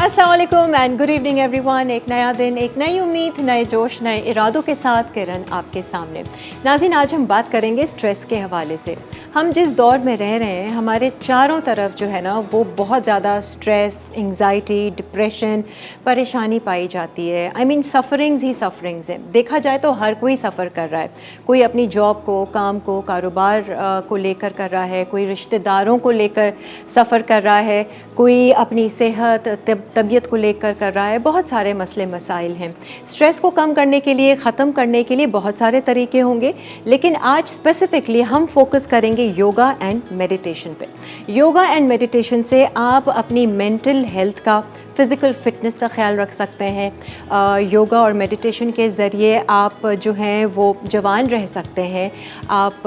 अस्सलाम वालेकुम and good evening everyone. एक नया दिन, एक नई उम्मीद, नए जोश, नए इरादों के साथ किरण आपके सामने। नाज़रीन, आज हम बात करेंगे स्ट्रेस के हवाले से। हम जिस दौर में रह रहे हैं, हमारे चारों तरफ जो है ना वो बहुत ज़्यादा स्ट्रेस, एंग्जाइटी, डिप्रेशन, परेशानी पाई जाती है। आई मीन सफ़रिंग्स ही सफ़रिंग्स हैं। देखा जाए तो हर कोई सफ़र कर रहा है। कोई अपनी जॉब को, काम को, कारोबार को लेकर कर रहा है, कोई रिश्तेदारों को लेकर सफ़र कर रहा है, कोई अपनी सेहत, तबीयत को लेकर कर रहा है। बहुत सारे मसले मसाइल हैं। स्ट्रेस को कम करने के लिए, ख़त्म करने के लिए बहुत सारे तरीके होंगे, लेकिन आज स्पेसिफ़िकली हम फोकस करेंगे योगा एंड मेडिटेशन पे। योगा एंड मेडिटेशन से आप अपनी मेंटल हेल्थ का, फ़िज़िकल फ़िटनेस का ख्याल रख सकते हैं। योगा और मेडिटेशन के ज़रिए आप जो हैं वो जवान रह सकते हैं। आप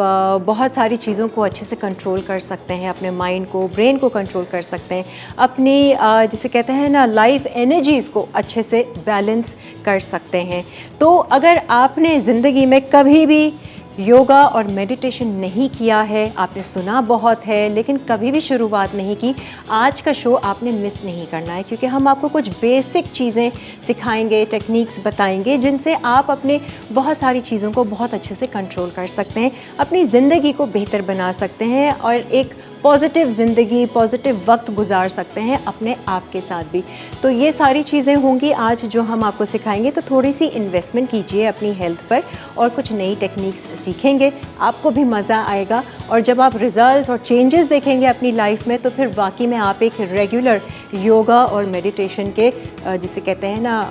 बहुत सारी चीज़ों को अच्छे से कंट्रोल कर सकते हैं, अपने माइंड को, ब्रेन को कंट्रोल कर सकते हैं, अपनी जिसे कहते हैं ना लाइफ एनर्जीज़ को अच्छे से बैलेंस कर सकते हैं। तो अगर आपने ज़िंदगी में कभी भी योगा और मेडिटेशन नहीं किया है, आपने सुना बहुत है लेकिन कभी भी शुरुआत नहीं की, आज का शो आपने मिस नहीं करना है, क्योंकि हम आपको कुछ बेसिक चीज़ें सिखाएंगे, टेक्निक्स बताएंगे जिनसे आप अपने बहुत सारी चीज़ों को बहुत अच्छे से कंट्रोल कर सकते हैं, अपनी ज़िंदगी को बेहतर बना सकते हैं और एक पॉजिटिव ज़िंदगी, पॉजिटिव वक्त गुजार सकते हैं अपने आप के साथ भी। तो ये सारी चीज़ें होंगी आज जो हम आपको सिखाएंगे। तो थोड़ी सी इन्वेस्टमेंट कीजिए अपनी हेल्थ पर और कुछ नई टेक्निक्स सीखेंगे, आपको भी मज़ा आएगा। और जब आप रिज़ल्ट्स और चेंजेस देखेंगे अपनी लाइफ में, तो फिर वाकई में आप एक रेगुलर योगा और मेडिटेशन के जिसे कहते हैं ना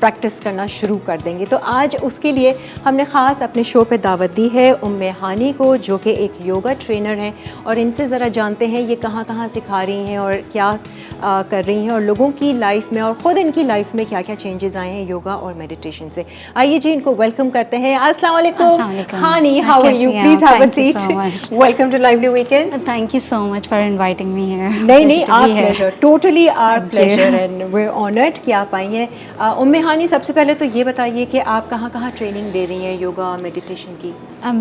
प्रैक्टिस करना शुरू कर देंगे। तो आज उसके लिए हमने ख़ास अपने शो पे दावत दी है उम्मे हानी को, जो कि एक योगा ट्रेनर हैं, और इनसे ज़रा जानते हैं ये कहाँ कहाँ सिखा रही हैं और क्या कर रही हैं और लोगों की लाइफ में और ख़ुद इनकी लाइफ में क्या क्या चेंजेस आए हैं योगा और मेडिटेशन से। आइए जी, इनको वेलकम करते हैं। अस्सलाम वालेकुम Hani, how are you? Please have a seat. Welcome to lively weekend. Thank you so much for inviting me here. नहीं, our pleasure, totally our pleasure and we are honoured कि आप आई हैं। उम्मे हानी, सबसे पहले तो ये बताइए कि आप कहाँ कहाँ ट्रेनिंग दे रही हैं योगा और मेडिटेशन की?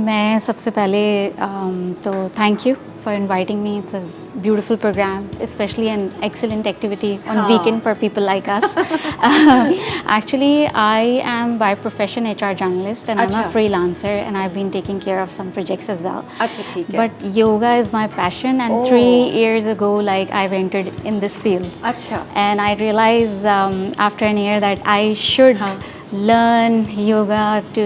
मैं सबसे पहले तो thank you for inviting me. It's a beautiful program, especially an excellent activity on weekend for people like us. Actually, I am by profession HR journalist and I'm a freelancer and I've been taking care of some projects as well. ठीक है। But yoga is my passion and 3 years ago, like I've entered in this field. And I realized after an year that I should learn yoga to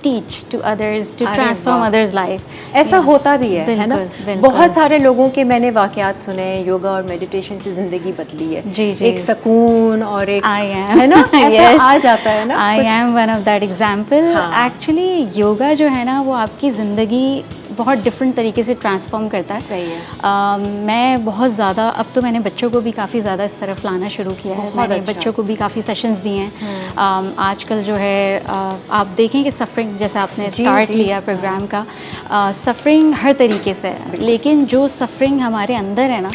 teach to others, to transform others life. ऐसा होता भी है ना? बहुत सारे लोगों के मैंने वाकयात सुने, योगा और मेडिटेशन से ज़िंदगी बदली है। जी। एक सुकून और एक है ना ऐसा आ जाता है ना। I am one of that example. Actually yoga जो है ना वो आपकी ज़िंदगी बहुत डिफरेंट तरीके से ट्रांसफॉर्म करता है। सही है। मैं बहुत ज़्यादा, अब तो मैंने बच्चों को भी काफ़ी ज़्यादा इस तरफ लाना शुरू किया है। मैंने बच्चों को भी काफ़ी सेशंस दिए हैं। आजकल जो है आप देखें कि सफ़रिंग, जैसे आपने स्टार्ट लिया प्रोग्राम का, सफ़रिंग हर तरीके से है, लेकिन जो सफ़रिंग हमारे अंदर है ना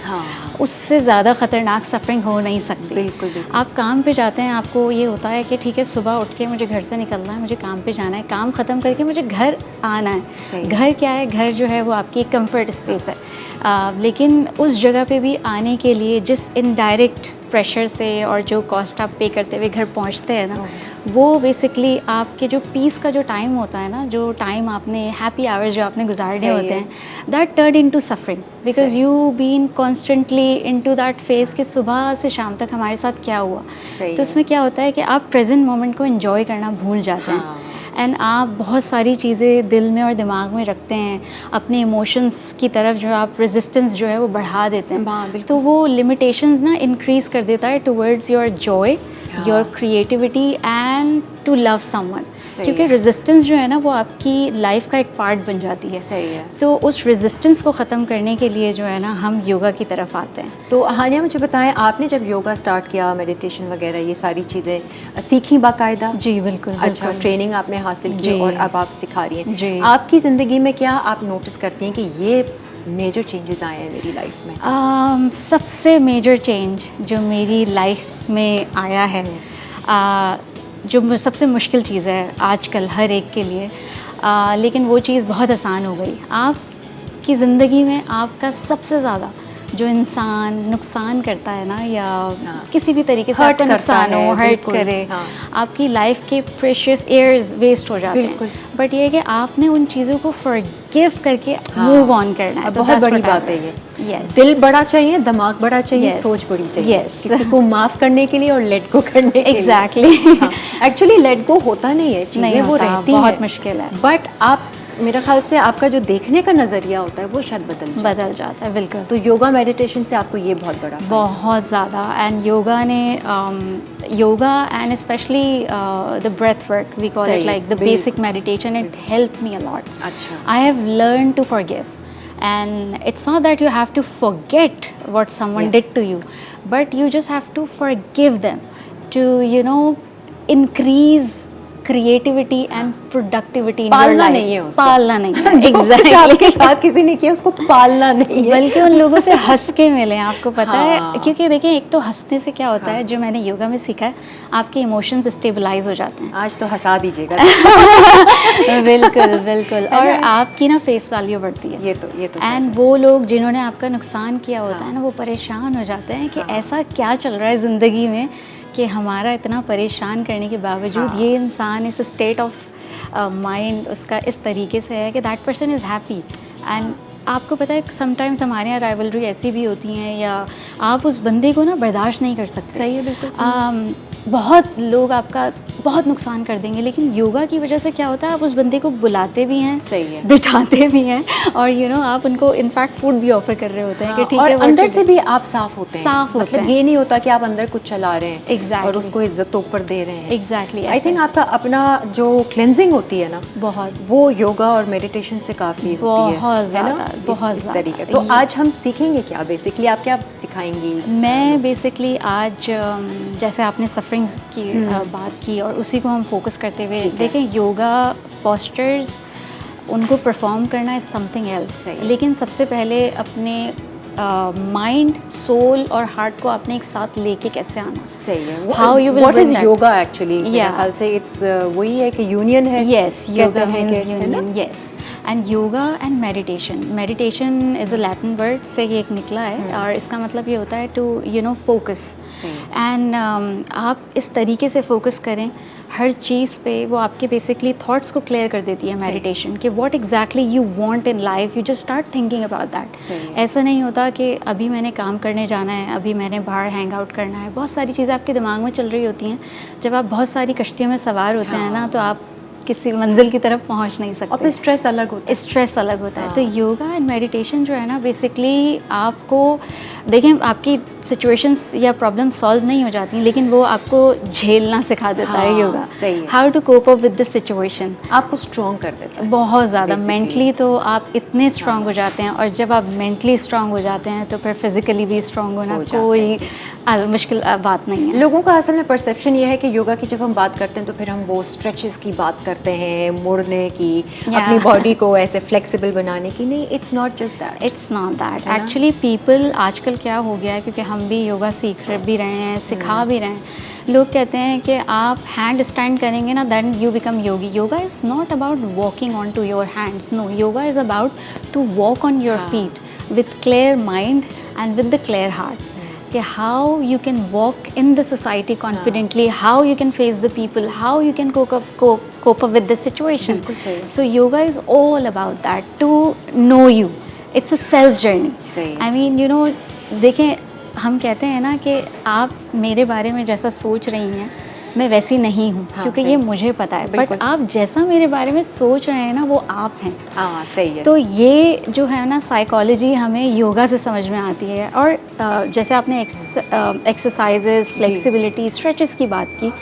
उससे ज़्यादा ख़तरनाक सफ़रिंग हो नहीं सकती। बिल्कुल। आप काम पे जाते हैं, आपको ये होता है कि ठीक है सुबह उठ के मुझे घर से निकलना है, मुझे काम पे जाना है, काम ख़त्म करके मुझे घर आना है। घर क्या है? घर जो है वो आपकी एक कंफर्ट स्पेस है। लेकिन उस जगह पे भी आने के लिए जिस इनडायरेक्ट प्रेशर से और जो कॉस्ट आप पे करते हुए घर पहुंचते हैं ना, वो बेसिकली आपके जो पीस का जो टाइम होता है ना, जो टाइम आपने हैप्पी आवर्स जो आपने गुजारने होते हैं, that turn into suffering because you been constantly into that phase कि सुबह से शाम तक हमारे साथ क्या हुआ। तो उसमें क्या होता है कि आप प्रेजेंट मोमेंट को एंजॉय करना भूल जाते हैं एंड आप बहुत सारी चीज़ें दिल में और दिमाग में रखते हैं। अपने इमोशंस की तरफ जो आप रेजिस्टेंस जो है वो बढ़ा देते हैं, तो वो लिमिटेशंस ना इंक्रीज़ कर देता है towards your joy, your creativity and to love someone. क्योंकि रेजिस्टेंस जो है ना वो आपकी लाइफ का एक पार्ट बन जाती है। सही है। तो उस रेजिस्टेंस को ख़त्म करने के लिए जो है ना हम योगा की तरफ आते हैं। तो हानिया, मुझे बताएं, आपने जब योगा स्टार्ट किया, मेडिटेशन वगैरह ये सारी चीज़ें सीखी बाकायदा? जी बिल्कुल। अच्छा, ट्रेनिंग आपने हासिल की और अब आप सिखा रही हैं। जी। आपकी ज़िंदगी में क्या आप नोटिस करती हैं कि ये मेजर चेंजेस आए हैं मेरी लाइफ में? सबसे मेजर चेंज जो मेरी लाइफ में आया है, जो सबसे मुश्किल चीज़ है आजकल हर एक के लिए, लेकिन वो चीज़ बहुत आसान हो गई। आपकी ज़िंदगी में आपका सबसे ज़्यादा जो इंसान नुकसान करता है ना, या हाँ। किसी भी तरीके से Hurt आपका करता नुकसान हो, है, हर्ट बिल्कुल, करे, हाँ। आपकी लाइफ के प्रेशियस ईयर्स वेस्ट हो जाते बिल्कुल। हैं, बट ये है कि आपने उन चीज़ों को फॉरगिव करके हाँ। मूव ऑन करना है। और तो बहुत that's बड़ी what I बात है learned. ये। Yes. दिल बड़ा चाहिए, दिमाग बड़ा चाहिए, Yes. सोच बड़ी चाहिए, Yes. किसी को माफ करने के लिए और लेट गो करने के लिए। Exactly. एक्चुअली लेट गो होता नहीं है, चीजें नहीं वो होता, रहती बहुत हैं, मुश्किल है। बट आप, मेरा ख्याल से आपका जो देखने का नजरिया होता है वो शायद बदल जाता है, बिल्कुल। तो योगा मेडिटेशन से आपको ये बहुत बड़ा बहुत ज़्यादा। एंड योगा ने yoga and specially the breath work, we call सही इट है, like the basic meditation, it help me a lot. अच्छा। I have learn to forgive, and it's not that you have to forget what someone Yes. did to you, but you just have to forgive them to, you know, increase creativity and productivity in your पालना life. नहीं है उसको। पालना नहीं है, जो कुछ exactly. आपके साथ किसी ने किया उसको पालना नहीं है, बल्कि उन लोगों से हंस के मिले, आपको पता हाँ। है, क्योंकि देखिए एक तो हंसने से क्या होता है, जो मैंने योगा में सीखा है, आपके इमोशंस स्टेबलाइज हो जाते हैं। आज तो हंसा दीजिएगा। बिल्कुल बिल्कुल। और आपकी ना फेस वैल्यू बढ़ती है। ये तो एंड वो लोग जिन्होंने आपका नुकसान किया होता है ना, वो परेशान हो जाते हैं कि ऐसा क्या चल रहा है ज़िंदगी में कि हमारा इतना परेशान करने के बावजूद ये इंसान इस स्टेट ऑफ माइंड उसका इस तरीके से है कि that person is happy. And आपको पता है समटाइम्स हमारे यहाँ राइवलरी ऐसी भी होती हैं, या आप उस बंदे को ना बर्दाश्त नहीं कर सकते। सही है, बिल्कुल। बहुत लोग आपका बहुत नुकसान कर देंगे, लेकिन योगा की वजह से क्या होता है, आप उस बंदे को बुलाते भी हैं, सही है, बिठाते भी हैं, और यू नो आप उनको इनफैक्ट फूड भी ऑफर कर रहे होते हैं कि ठीक है, और अंदर से भी आप साफ होते हैं, साफ होते मतलब हैं। ये नहीं होता कि आप अंदर कुछ चला रहे हैं Exactly. और उसको इज्जत ऊपर दे रहे हैं। एग्जैक्टली। आई थिंक आपका अपना जो क्लेंजिंग होती है ना, बहुत वो योगा और मेडिटेशन से काफ़ी होती है, बहुत है ना? ज़्यादा, बहुत इस ज़्यादा। तरीके। तो आज हम सीखेंगे क्या बेसिकली, आप क्या सिखाएंगी? मैं बेसिकली आज जैसे आपने सफरिंग की बात की, और उसी को हम फोकस करते हुए देखें, योगा पोस्चर्स उनको परफॉर्म करना इज समथिंग एल्स, लेकिन सबसे पहले अपने माइंड, सोल और हार्ट को आपने एक साथ लेके कैसे आना। सही है। How you will what is yoga actually? मेरे ख्याल से इट्स वही है कि यूनियन है। Yes, yoga means union. Yes, and yoga and meditation, meditation is a Latin word से ये एक निकला है, और इसका मतलब ये होता है to you know focus. And आप इस तरीके से फोकस करें हर चीज़ पे, वो आपके बेसिकली थॉट्स को क्लियर कर देती है मेडिटेशन, कि what exactly you want in life, you just start thinking about that. ऐसा नहीं होता कि अभी मैंने काम करने जाना है, अभी मैंने बाहर हैंग आउट करना है, बहुत सारी चीज़ें आपके दिमाग में चल रही होती हैं। जब आप बहुत सारी कश्तियों में सवार होते हैं ना, तो आप किसी मंजिल की तरफ पहुंच नहीं सकते, और फिर स्ट्रेस अलग होता है। स्ट्रेस अलग होता है। तो योगा एंड मेडिटेशन जो है ना, बेसिकली आपको देखें, आपकी सिचुएशंस या प्रॉब्लम सॉल्व नहीं हो जाती, लेकिन वो आपको झेलना सिखा देता है yoga. How to cope up with this situation, आपको स्ट्रॉन्ग कर देता है बहुत ज़्यादा। मेंटली तो आप इतने स्ट्रांग हो जाते हैं, और जब आप मेंटली स्ट्रांग हो जाते हैं तो फिर फिजिकली भी स्ट्रांग होना कोई मुश्किल बात नहीं है। लोगों का असल में परसेप्शन ये है कि योगा की जब हम बात करते हैं तो फिर हम वो स्ट्रेचेस की बात करते हैं, मुड़ने की, अपनी बॉडी को ऐसे फ्लेक्सिबल बनाने की। नहीं, it's not just that, it's not that. Actually people आजकल क्या हो गया है, क्योंकि हम भी योगा सीख भी रहे हैं, सिखा भी रहे हैं, लोग कहते हैं कि आप हैंड स्टैंड करेंगे ना, then you become yogi. Yoga is not about walking on to your hands, no, yoga is about to walk on your feet with clear mind and with the clear heart, कि how you can walk in the society confidently, how you can face the people, how you can cope up with the situation. So yoga is all about that, to know you. It's a self journey. I mean, you know, देखें, हम कहते हैं ना कि आप मेरे बारे में जैसा सोच रही हैं, मैं वैसी नहीं हूँ, क्योंकि ये मुझे पता है, बट आप जैसा मेरे बारे में सोच रहे हैं ना, वो आप हैं। सही है। तो ये जो है ना, साइकोलॉजी हमें योगा से समझ में आती है। और जैसे आपने एक्सरसाइजेस, फ्लेक्सिबिलिटी, स्ट्रेचेस की बात की,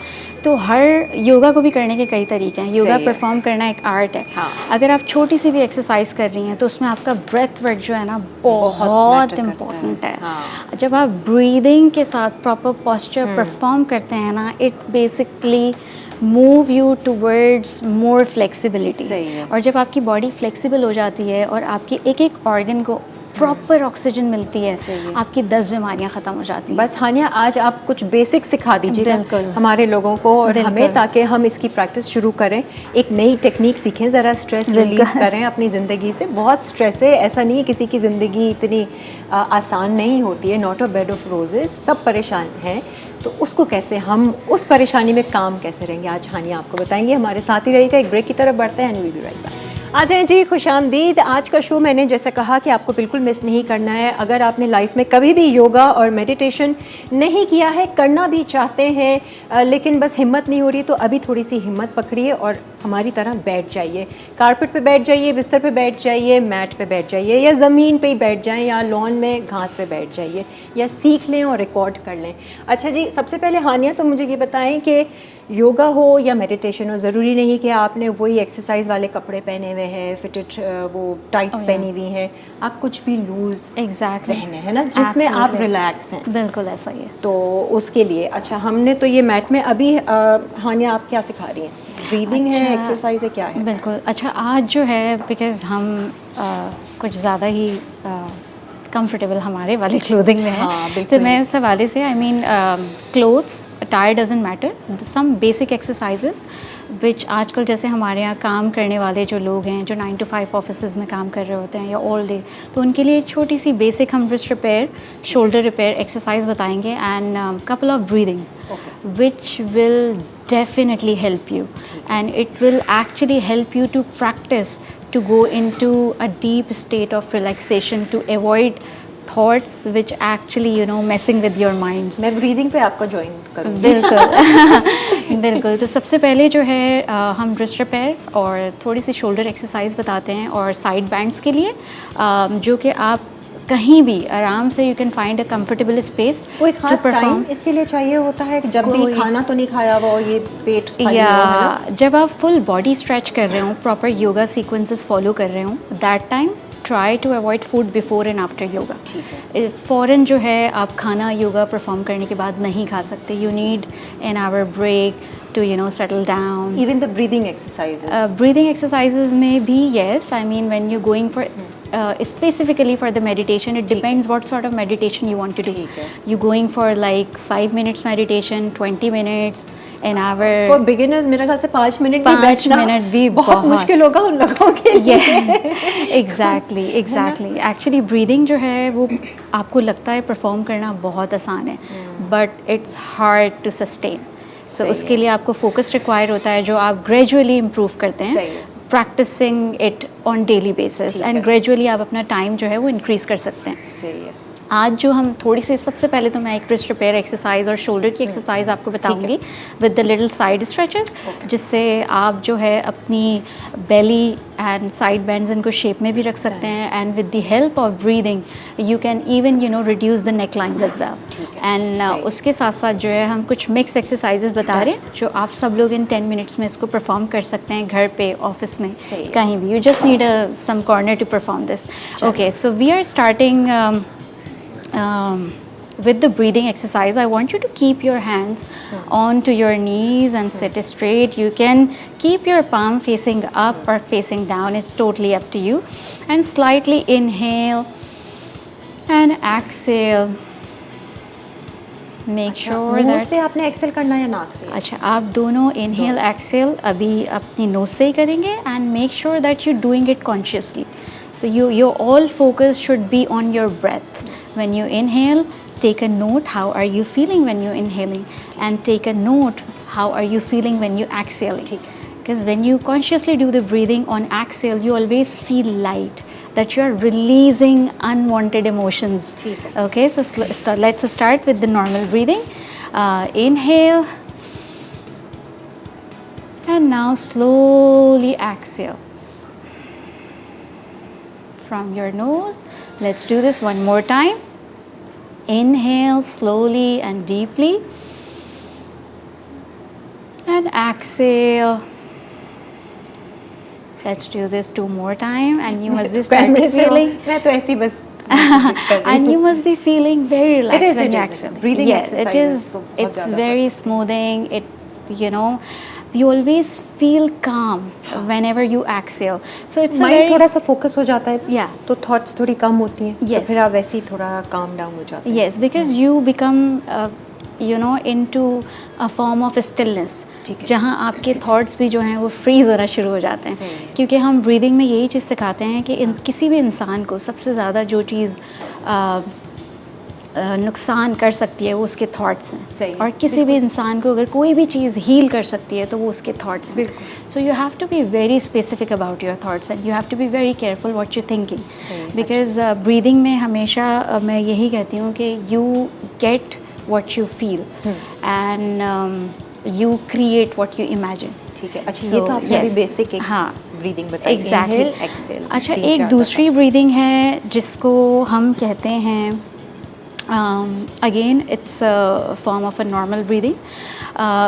तो हर योगा को भी करने के कई तरीके हैं। योगा परफॉर्म करना एक आर्ट है। अगर आप छोटी सी भी एक्सरसाइज कर रही हैं, तो उसमें आपका ब्रेथ वर्क जो है ना, बहुत इम्पोर्टेंट है। जब आप ब्रीदिंग के साथ प्रॉपर पोस्चर परफॉर्म करते हैं ना, it basically move you towards more flexibility. और जब आपकी बॉडी फ्लेक्सिबल हो जाती है और आपकी एक एक ऑर्गन को प्रॉपर ऑक्सीजन मिलती है, सही है। आपकी 10 बीमारियां ख़त्म हो जाती हैं। बस हानिया, आज आप कुछ बेसिक सिखा दीजिएगा बिल्कुल। हमारे लोगों को और बिल्कुल। हमें, ताकि हम इसकी प्रैक्टिस शुरू करें, एक नई टेक्निक सीखें, ज़रा स्ट्रेस रिलीज करें अपनी ज़िंदगी से। बहुत स्ट्रेस है, ऐसा नहीं है किसी की ज़िंदगी इतनी आसान नहीं होती है, not a bed of roses, सब परेशान हैं। तो उसको कैसे, हम उस परेशानी में काम कैसे रहेंगे, आज हानिया आपको बताएंगे। हमारे साथ ही रहिएगा, एक ब्रेक की तरफ बढ़ते हैं and we will be right back. आ जाएं जी, खुशामदीद। आज का शो मैंने जैसा कहा कि आपको बिल्कुल मिस नहीं करना है। अगर आपने लाइफ में कभी भी योगा और मेडिटेशन नहीं किया है, करना भी चाहते हैं लेकिन बस हिम्मत नहीं हो रही, तो अभी थोड़ी सी हिम्मत पकड़िए और हमारी तरह बैठ जाइए। कारपेट पे बैठ जाइए, बिस्तर पे बैठ जाइए, मैट पे बैठ जाइए, या ज़मीन पे ही बैठ जाएं, या लॉन में घास पे बैठ जाइए, या सीख लें और रिकॉर्ड कर लें। अच्छा जी, सबसे पहले हानिया तो मुझे ये बताएं कि योगा हो या मेडिटेशन हो, ज़रूरी नहीं कि आपने वही एक्सरसाइज वाले कपड़े पहने हुए हैं, फिटेड वो टाइट्स पहनी हुई हैं। आप कुछ भी लूज़ एग्जैक्टली पहने हैं ना, जिसमें आप रिलैक्स हैं। बिल्कुल ऐसा ही है। तो उसके लिए अच्छा, हमने तो ये मैट में अभी हानिया आप क्या सिखा रही हैं? ब्रीदिंग है, एक्सरसाइज है, क्या है? बिल्कुल। अच्छा, आज जो है बिकॉज़ हम कुछ ज़्यादा ही कंफर्टेबल हमारे वाली क्लोथिंग में है, हाँ, तो बिल्कुल। मैं उस हवाले से I mean clothes attire doesn't matter, some basic exercises which आजकल जैसे हमारे यहाँ काम करने वाले जो लोग हैं, जो 9 to 5 ऑफिस में काम कर रहे होते हैं या ऑल डे, तो उनके लिए छोटी सी बेसिक हम wrist repair, shoulder repair exercise बताएंगे and couple of breathings which will definitely help you, and it will actually help you to practice to go into a deep state of relaxation, to avoid thoughts which actually messing with your minds. मैं breathing पे आपको join करूँगी। बिल्कुल बिल्कुल। तो सबसे पहले जो है हम रिस्ट रिपेयर और थोड़ी सी शोल्डर एक्सरसाइज बताते हैं, और साइड बैंड्स के लिए जो कि आप कहीं भी आराम से you can find a comfortable space. कोई खास टाइम इसके लिए चाहिए होता है कि जब भी खाना तो नहीं खाया हुआ हो, ये पेट खाली हो, है ना? जब आप फुल बॉडी स्ट्रेच कर रहे हो, प्रॉपर योगा सीक्वेंसेस फॉलो कर रहे हो, that time try to avoid food before and after yoga. फ़ौरन जो है आप खाना योगा परफॉर्म करने के बाद नहीं खा सकते। You need an hour break to settle down. Even the breathing exercises. Breathing exercises may be, yes. I mean, when you're going for specifically for the meditation, it depends what sort of meditation you want to do. You're going for like 5 minutes meditation, 20 minutes, an hour. For beginners, मेरे ख्याल से 5 minute भी 5 बैठना minute भी बहुत मुश्किल होगा उन लोगों के लिए। एग्जैक्टली एक्चुअली ब्रीदिंग जो है वो आपको लगता है परफॉर्म करना बहुत आसान है, but it's hard to sustain. तो उसके लिए आपको फोकस रिक्वायर होता है, जो आप ग्रेजुअली इम्प्रूव करते हैं, practising it on daily basis, and gradually आप अपना टाइम जो है वो इंक्रीज़ कर सकते हैं। सही है। आज जो हम थोड़ी सी, सबसे पहले तो मैं एक रिस्ट रिपेयर एक्सरसाइज और शोल्डर की एक्सरसाइज आपको बताऊंगी with the little side stretches, जिससे आप जो है अपनी बेली एंड साइड बैंड्स इनको शेप में भी रख सकते हैं, and with the help of breathing you can even reduce the neck lines as well. And उसके साथ साथ जो है हम कुछ मिक्स एक्सरसाइजेस बता रहे हैं, जो आप सब लोग इन 10 मिनट्स में इसको परफॉर्म कर सकते हैं, घर पे, ऑफिस में, कहीं भी। You just need some corner to perform this. Okay, so we are starting with the breathing exercise. I want you to keep your hands onto your knees and sit straight. You can keep your palm facing up or facing down, it's totally up to you. And slightly inhale and exhale. Make sure मुंह that से आपने Excel करना है या नाक से? अच्छा, आप दोनों इनहेल एक्सेल अभी अपनी नोज से ही करेंगे, and make sure that you doing it consciously. So your all focus should be on your breath. When you inhale, take a note how are you feeling when you're inhaling, and take a note how are you feeling when you're exhaling. Because when you consciously do the breathing on exhale, you always feel light, that you are releasing unwanted emotions. Okay, so let's start with the normal breathing. Inhale, and now slowly exhale from your nose. Let's do this one more time. Inhale slowly and deeply, and exhale. Let's do this 2 more time, and you must be feeling. मैं तो ऐसी बस And you must be feeling very relaxed when you exhale. Breathing yes, exercise it's very smoothing. It you always feel calm whenever you exhale. So it's a mind very थोड़ा सा focus हो जाता है, Yeah. तो thoughts थोड़ी कम होती हैं, तो Yes. फिर आप वैसे ही थोड़ा काम डाउन हो जाते हैं. yes, because you become into a form of stillness, ठीक है. जहाँ आपके थॉट्स भी जो हैं वो फ्रीज होना शुरू हो जाते सही हैं. है. क्योंकि हम ब्रीदिंग में यही चीज़ सिखाते हैं कि किसी भी इंसान को सबसे ज़्यादा जो चीज़ नुकसान कर सकती है वो उसके थॉट्स सही हैं. है, और किसी भी इंसान को अगर कोई भी चीज़ हील कर सकती है तो वो उसके थॉट्स हैं. बिल्कुल. So you have to be very specific about your thoughts and you have to be very careful what you thinking. सही है, बिकॉज ब्रीदिंग में हमेशा मैं यही कहती हूँ कि you get what you feel and you create what you imagine. ठीक है. अच्छा, ये तो आपने अभी बेसिक एक हाँ ब्रीदिंग बताई. एग्जैक्टली. Inhale, exhale. अच्छा, 3-4 एक दूसरी ब्रीदिंग है जिसको हम कहते हैं again it's form of a normal breathing.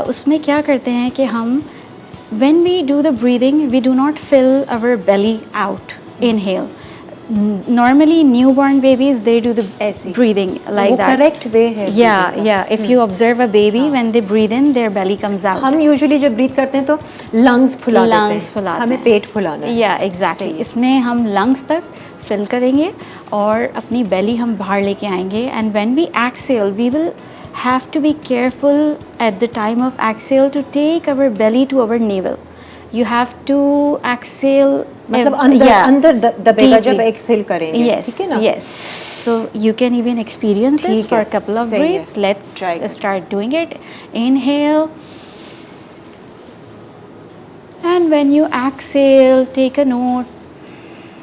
उसमें क्या करते हैं कि हम when we do the breathing we do not fill our belly out. Inhale. Normally newborn babies they do the ऐसे. breathing like वो that. करेक्ट वे है. Yeah, breathing का. yeah. If you observe a baby when they breathe in, their belly comes out. हम usually जब breathe करते हैं तो lungs फुला देते हैं. Lungs फुलाते हमें हैं. पेट फुलाना है. Yeah, exactly. सही है. इसमें हम lungs तक fill करेंगे और अपनी belly हम बाहर लेके आएंगे. And when we exhale, we will have to be careful at the time of exhale to take our belly to our navel. You have to exhale. मतलब अंदर दबेगा जब deeply. एक्सहेल करेंगे. Yes, ठीक है ना. yes. So you can even experience this ठीक for है, a couple of सही है. breaths. Let's Try it. start doing it. Inhale. And when you exhale, take a note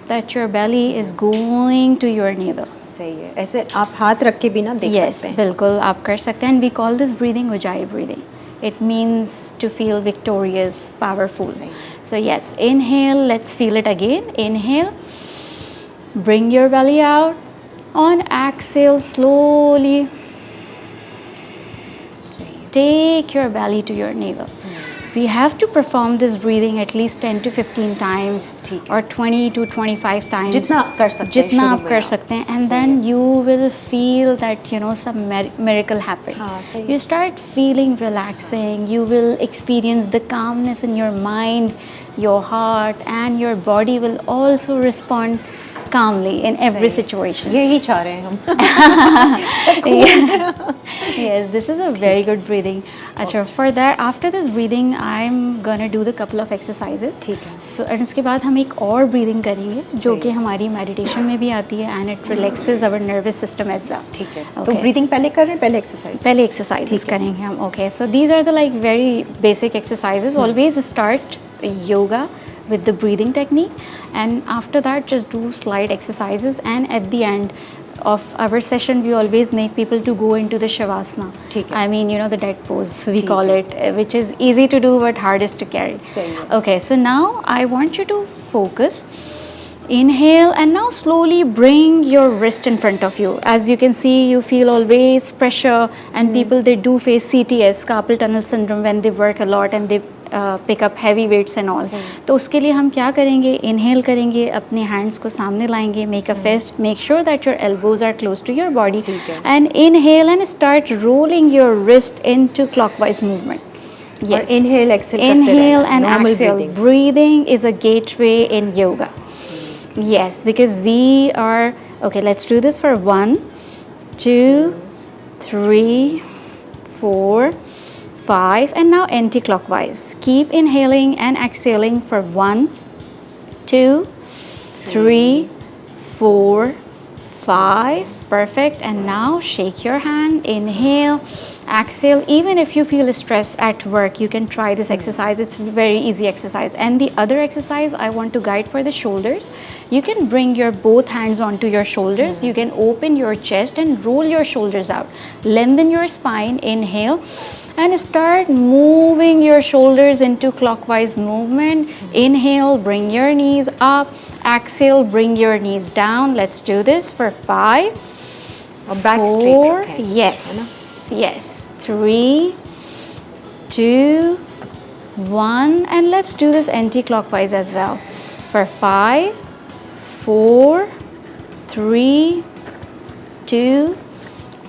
that your belly is going to your navel. सही है. ऐसे आप हाथ रख के भी ना देख Yes, सकते हैं. बिल्कुल आप कर सकते हैं. And we call this breathing Ujjayi breathing. It means to feel victorious, powerful. So yes, inhale, let's feel it again. Inhale, bring your belly out. On exhale, slowly take your belly to your navel. We have to perform this breathing at least 10 to 15 times ठीक है. or 20 to 25 times. जितना आप कर सकते हैं. जितना शुरू आप में कर आप. सकते हैं. And सही then है. you will feel that some miracle happened. हाँ, सही है. You start feeling relaxing. You will experience the calmness in your mind, your heart, and your body will also respond calmly in every सही है. situation. यही चाह रहे हैं हम. Yes, this is a very good breathing. अच्छा, for that, after this breathing, I'm gonna do the couple of exercises. ठीक है. So, and उसके बाद हम एक और breathing करेंगे जो सही कि है. हमारी meditation में भी आती है and it relaxes our nervous system as well. ठीक है. तो Okay. ब्रीदिंग पहले कर रहे हैं, पहले एक्सरसाइज. पहले exercises ठीक है. करेंगे हम. Okay, so these are the like very basic exercises. Always start yoga with the breathing technique, and after that just do slight exercises, and at the end of our session we always make people to go into the shavasana. ठीक है. I mean the dead pose we ठीक call है. it, which is easy to do but hardest to carry. सही है. Okay, so now I want you to focus. Inhale and now slowly bring your wrist in front of you. As you can see, you feel always pressure, and people they do face CTS, carpal tunnel syndrome, when they work a lot and they pick up heavy weights and all. तो उसके लिए हम क्या करेंगे? Inhale करेंगे, अपने hands को सामने लाएंगे, make a fist, make sure that your elbows are close to your body, ठीक है. and inhale and start rolling your wrist into clockwise movement. और Yes. इनहेल एक्सहेल करते रहना. Inhale and Normal exhale. breathing. Breathing is a gateway in yoga. Yes, because we are okay. Let's do this for 1, 2, 3, 4, 5, and now anti-clockwise. Keep inhaling and exhaling for 1, 2, 3, 4, 5. Perfect. And now shake your hand. Inhale, exhale. Even if you feel stress at work, you can try this exercise. It's a very easy exercise. And the other exercise I want to guide for the shoulders. You can bring your both hands onto your shoulders. You can open your chest and roll your shoulders out. Lengthen your spine. Inhale. And start moving your shoulders into clockwise movement. Inhale, bring your knees up. Exhale, bring your knees down. Let's do this for 5, और back straight 4, रखें. yes, yes, 3, 2, 1, and let's do this anti-clockwise as well for 5, 4, 3, 2,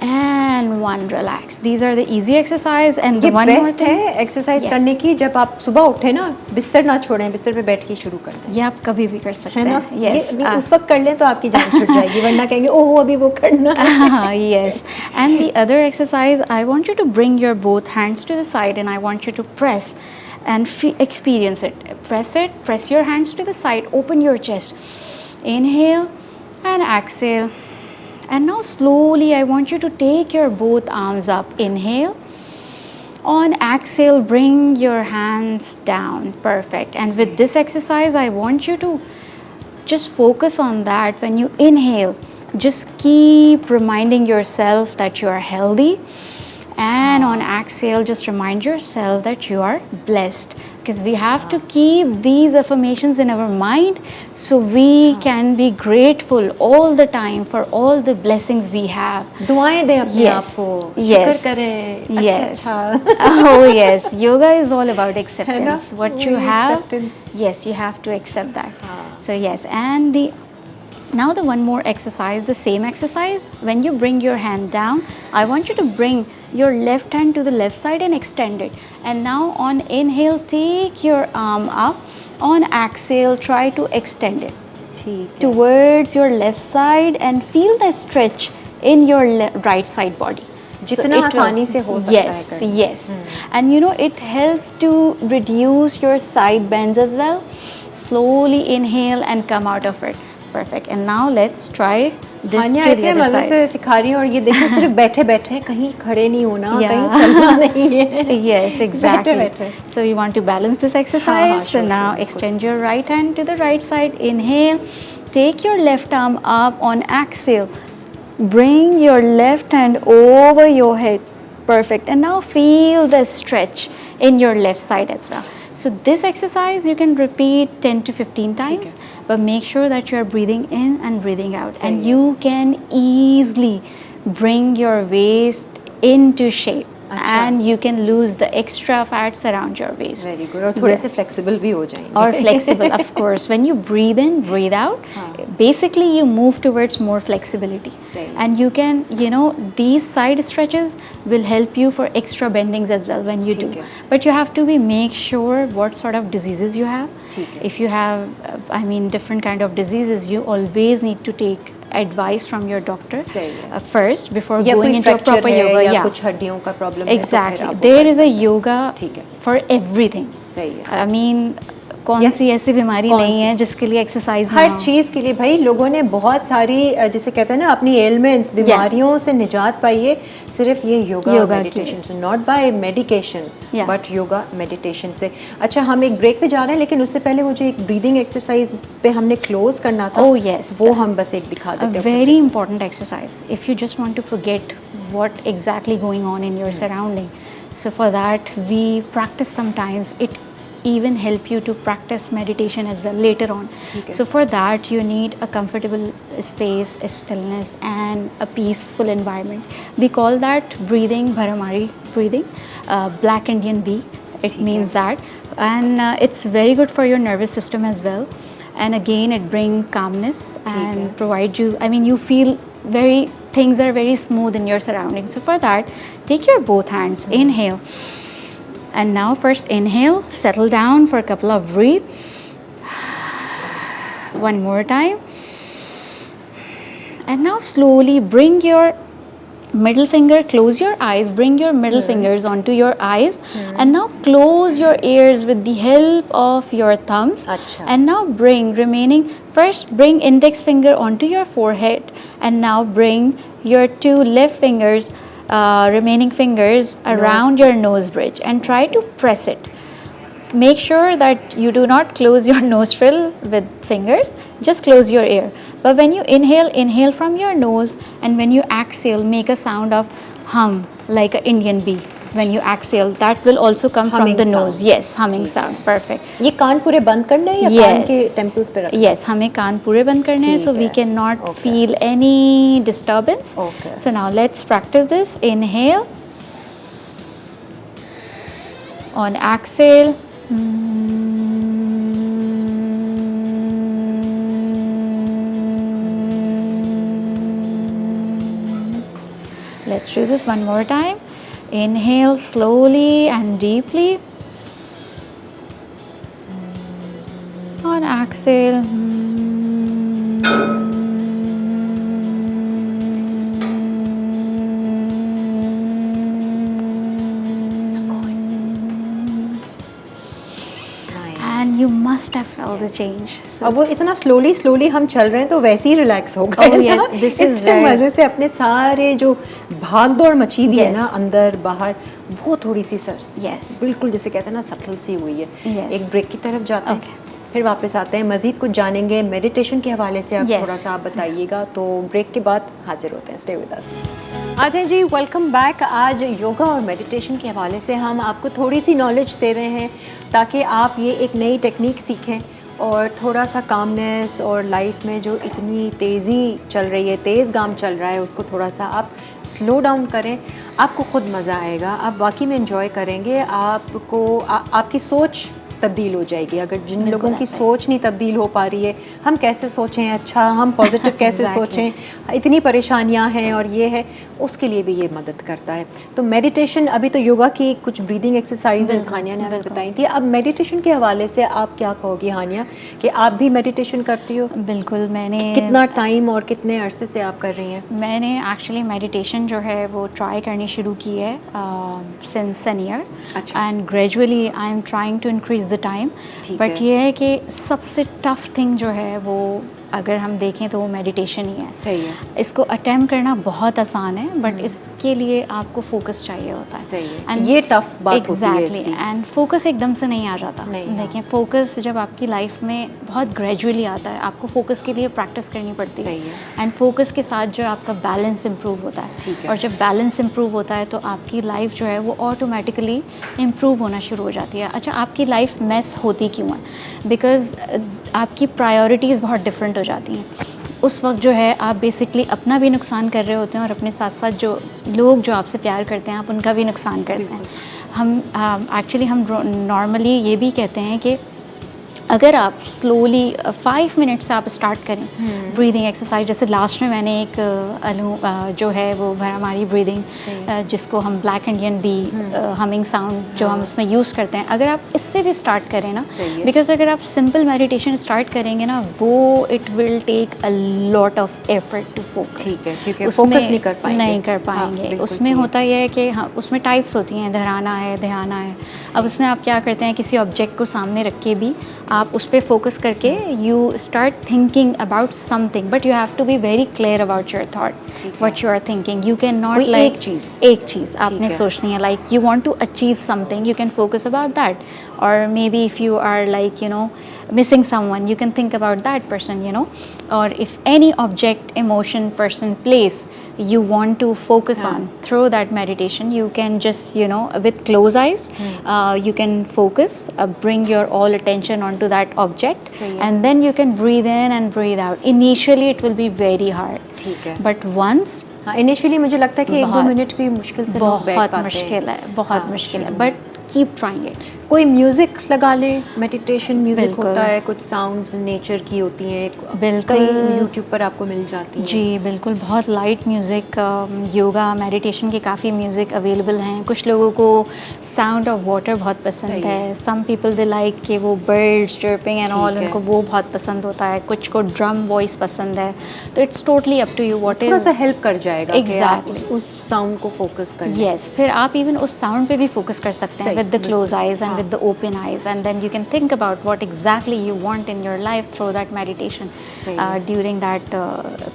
and one relax. These are the easy exercise and the ये one more best thing. है exercise Yes. करने की जब आप सुबह उठे ना, बिस्तर ना छोड़ें, बिस्तर पे बैठ के शुरू कर दें, ये आप कभी भी कर सकते है ना? हैं. Yes. ये अभी उस वक्त कर लें तो आपकी जान छूट जाएगी, वरना कहेंगे ओह अभी वो करना है। Yes. And the other exercise, I want you to bring your both hands to the side and I want you to press and experience it. Press your hands to the side, open your chest. Inhale and exhale. And now slowly I want you to take your both arms up. Inhale. On exhale, bring your hands down. Perfect. And with this exercise, I want you to just focus on that. When you inhale, just keep reminding yourself that you are healthy. And on exhale, just remind yourself that you are blessed. Because we have to keep these affirmations in our mind so we can be grateful all the time for all the blessings we have. दुआएं दें अपने Yes. आप को, Yes. शुक्र करें, Yes. अच्छा Oh yes, yoga is all about acceptance. What you वही have, acceptance. yes, you have to accept that. हाँ. So yes, and now the one more exercise, the same exercise. When you bring your hand down, I want you to bring your left hand to the left side and extend it. And now on inhale, take your arm up. On exhale, try to extend it ठीक है, towards your left side and feel the stretch in your right side body. जितना it will- आसानी से हो सकता है yes, करना। yes. And you know it helps to reduce your side bends as well. Slowly inhale and come out of it. Perfect. And now let's try this Hania to the इतने other मजे side. से सिखा रही है और ये देखिए सिर्फ बैठे बैठे, कहीं खड़े नहीं होना, Yeah. कहीं चलना नहीं है। Yes, exactly. बैठे। So you want to balance this exercise. हाँ, So sure, now sure, extend your right hand to the right side. Inhale. Take your left arm up. On exhale, bring your left hand over your head. Perfect. And now feel the stretch in your left side as well. So this exercise you can repeat 10 to 15 times, but make sure that you are breathing in and breathing out. And you can easily bring your waist into shape. अच्छा। And you can lose the extra fats around your waist. Very good, और थोड़े से flexible भी हो जाएंगे। Or flexible, of course. When you breathe in, breathe out, basically you move towards more flexibility. Same. And you can, you know, these side stretches will help you for extra bendings as well when you do. ठीक है। But you have to be make sure what sort of diseases you have. ठीक है। If you have, different kind of diseases, you always need to take advice from your doctor सही है। first before या going कोई into a fracture proper है yoga. या Yeah. कुछ हड्डियों का प्रॉब्लम है, तो फिर Exactly. आप वो There कर is a सकते हैं। yoga ठीक है। for everything. सही है। I mean, कौन Yes. सी ऐसी बीमारी कौन नहीं सी? है जिसके लिए एक्सरसाइज हर चीज़ के लिए भाई लोगों ने बहुत सारी जिसे कहते हैं ना अपनी एलिमेंट्स बीमारियों से निजात पाई है सिर्फ ये योगा और योगा मेडिटेशन से, not by medication Yeah. But yoga meditation से। अच्छा हम एक ब्रेक पे जा रहे हैं, लेकिन उससे पहले वो जो एक ब्रीदिंग एक्सरसाइज पे हमने क्लोज करना था, Oh, yes. वो हम बस एक दिखा A देते हैं। very important exercise if you just want to forget what exactly going on in your surrounding. So for that we practice sometimes. It even help you to practice meditation as well later on. ठीक है। So for that you need a comfortable space, a stillness and a peaceful environment. We call that breathing Bharamari breathing, Black Indian bee. It means that, and it's very good for your nervous system as well. And again, it brings calmness and है। provide you. I mean, you feel things are very smooth in your surroundings. So for that, take your both hands. Inhale. And now first inhale, settle down for a couple of breaths. One more time. And now slowly bring your middle finger, close your eyes, bring your middle fingers onto your eyes, and now close your ears with the help of your thumbs. अच्छा। And now first bring index finger onto your forehead, and now bring your two left fingers, remaining fingers around your nose bridge and try to press it. Make sure that you do not close your nostril with fingers, just close your ear. But when you inhale from your nose, and when you exhale, make a sound of hum like an Indian bee. When you exhale, that will also come from Humming the sound. nose. Yes, humming sound. Perfect. ये कान पूरे बंद करना है या कान के temples पे रखना है? Yes, हमें कान पूरे बंद करने हैं, so ठीक we है। cannot Okay. feel any disturbance. Okay. So now let's practice this. Inhale. On exhale. do this one more time. Inhale slowly and deeply. On exhale. And you must have felt the change. अब वो इतना slowly हम चल रहे हैं तो वैसे ही relax हो गए Oh, yes, this is इतने very- मज़े से अपने सारे जो भाग दौड़ मची हुई है Yes. ना अंदर बाहर, वो थोड़ी सी Yes. बिल्कुल जैसे कहते हैं ना सटल सी हुई है। Yes. एक ब्रेक की तरफ जाते Okay. हैं, फिर वापस आते हैं, मज़ीद कुछ जानेंगे मेडिटेशन के हवाले से। आप Yes. थोड़ा सा आप बताइएगा, तो ब्रेक के बाद हाजिर होते हैं। Stay with us. Ajay ji, welcome back. आज योगा और मेडिटेशन के हवाले से हम आपको थोड़ी सी नॉलेज दे रहे हैं ताकि आप ये एक नई टेक्निक सीखें और थोड़ा सा कामनेस और लाइफ में जो इतनी तेज़ी चल रही है, तेज़ गाम चल रहा है, उसको थोड़ा सा आप स्लो डाउन करें। आपको ख़ुद मज़ा आएगा, आप वाकई में एंजॉय करेंगे। आपको आपकी सोच तब्दील हो जाएगी। अगर जिन बिल्कुल लोगों की ऐसा ही। सोच नहीं तब्दील हो पा रही है, हम कैसे सोचें अच्छा, हम पॉजिटिव कैसे Exactly. सोचें, इतनी परेशानियां हैं और ये है, उसके लिए भी ये मदद करता है। तो मेडिटेशन, अभी तो योगा की कुछ ब्रीदिंग एक्सरसाइजेज बिल्कुल, हानिया ने हमें बिल्कुल। बताई थी। अब मेडिटेशन के हवाले से आप क्या कहोगी हानिया, कि आप भी मेडिटेशन करती हो? बिल्कुल, मैंने कितना टाइम और कितने अरसे से आप कर रही हैं? मैंने एक्चुअली मेडिटेशन जो है वो ट्राई करनी शुरू की है सिंस एन ईयर, अच्छा। And gradually I am trying to increase the time. ठीक बट है। ये है कि सबसे टफ थिंग जो है वो अगर हम देखें तो वो मेडिटेशन ही है। सही है। इसको अटेम्प्ट करना बहुत आसान है, बट इसके लिए आपको फोकस चाहिए होता है। सही है। And ये टफ बात होती है एग्जैक्टली, इसकी। एंड फोकस एकदम से नहीं आ जाता। नहीं, हाँ। देखें, फोकस जब आपकी लाइफ में बहुत ग्रेजुअली आता है, आपको फोकस के लिए प्रैक्टिस करनी पड़ती है। सही है। एंड फोकस के साथ जो आपका बैलेंस इंप्रूव होता है, ठीक है। और जब बैलेंस इंप्रूव होता है तो आपकी लाइफ जो है वो ऑटोमेटिकली इम्प्रूव होना शुरू हो जाती है। अच्छा, आपकी लाइफ मेस होती क्यों है? बिकॉज आपकी प्रायोरिटीज़ बहुत डिफरेंट हो जाती हैं। उस वक्त जो है आप बेसिकली अपना भी नुकसान कर रहे होते हैं और अपने साथ साथ जो लोग जो आपसे प्यार करते हैं आप उनका भी नुकसान करते हैं। हम एक्चुअली हम नॉर्मली ये भी कहते हैं कि अगर आप स्लोली 5 मिनट से आप स्टार्ट करें ब्रीदिंग एक्सरसाइज, जैसे लास्ट में मैंने एक जो है वो भरामारी ब्रीदिंग, जिसको हम black Indian bee humming sound जो हम उसमें यूज़ करते हैं, अगर आप इससे भी स्टार्ट करें ना, बिकॉज अगर आप सिंपल मेडिटेशन स्टार्ट करेंगे ना, वो it will take a lot of effort to focus. ठीक है, क्योंकि फोकस नहीं कर पाएंगे। नहीं कर पाएंगे। बिल्कुल उसमें सही। होता यह है कि हाँ, उसमें टाइप्स होती हैं, धराना है, ध्याना है। अब उसमें आप क्या करते हैं, किसी ऑब्जेक्ट को सामने रख के भी आप उस पर फोकस करके you start thinking about something, but you have to be very clear about your thought, what you are thinking. You can not कोई लाइक एक चीज़। आपने है। सोचनी है, like you want to achieve something, you can focus about that, or maybe if you are like, you know, missing someone, you can think about that person, you know, or if any object, emotion, person, place you want to focus on through that meditation, you can just, you know, with closed eyes, you can focus, bring your all attention onto that object, and then you can breathe in and breathe out. Initially it will be very hard, ठीक है। but once initially मुझे लगता है कि 1-2 minute भी मुश्किल से लोग बैठ बहुत पाते मुश्किल हैं। है, बहुत हाँ, मुश्किल है, शुरू बट कीप ट्राइंग इट। कोई म्यूजिक लगा ले, मेडिटेशन म्यूजिक बिल्कुल। होता है, कुछ साउंड्स नेचर की होती हैं, बिल्कुल। कई यूट्यूब पर आपको मिल जाती हैं। जी बिल्कुल, बहुत लाइट म्यूज़िक, योगा मेडिटेशन के काफ़ी म्यूज़िक अवेलेबल हैं। कुछ लोगों को साउंड ऑफ वाटर बहुत पसंद है, सम पीपल दे लाइक कि वो बर्ड्स चर्पिंग एंड ऑल, उनको वो बहुत पसंद होता है। कुछ को ड्रम वॉइस पसंद है, तो it's totally up to you what is. थोड़ा सा हेल्प कर जाएगा कि आप Exactly. उस साउंड को फोकस कर लें। यस, फिर आप इवन उस साउंड पे भी फोकस कर सकते हैं सही, with the close eyes and with the open eyes, and then you can think about what exactly you want in your life through that meditation. During that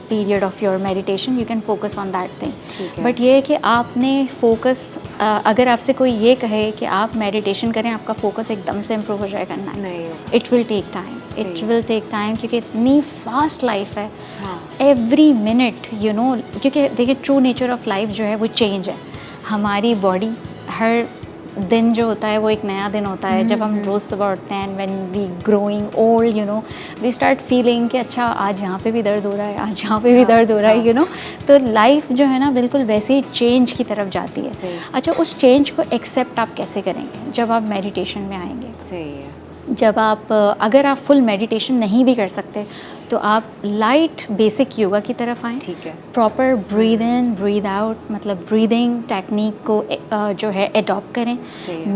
period of your meditation you can focus on that thing. But ये है कि आपने focus, अगर आपसे कोई ये कहे कि आप मेडिटेशन करें आपका फोकस एकदम से इम्प्रूव हो जाएगा, नहीं, it will take time, it will take time, क्योंकि इतनी फास्ट लाइफ है। एवरी मिनट, यू नो, क्योंकि देखिए ट्रू नेचर ऑफ लाइफ जो है वो चेंज है। हमारी बॉडी हर दिन जो होता है वो एक नया दिन होता है। जब हम रोज़ सुबह उठते हैं, when we growing old, you know, we start feeling कि अच्छा आज यहाँ पे भी दर्द हो रहा है, आज यहाँ पे भी दर्द हो रहा है, यू नो। तो लाइफ जो है ना बिल्कुल वैसे ही चेंज की तरफ जाती है। अच्छा, उस चेंज को एक्सेप्ट आप कैसे करेंगे? जब आप मेडिटेशन में आएंगे। सही है। जब आप अगर आप फुल मेडिटेशन नहीं भी कर सकते तो आप लाइट बेसिक योगा की तरफ आएँ। ठीक है। Proper breathe in breathe out, मतलब ब्रीदिंग टेक्निक को जो है अडॉप्ट करें।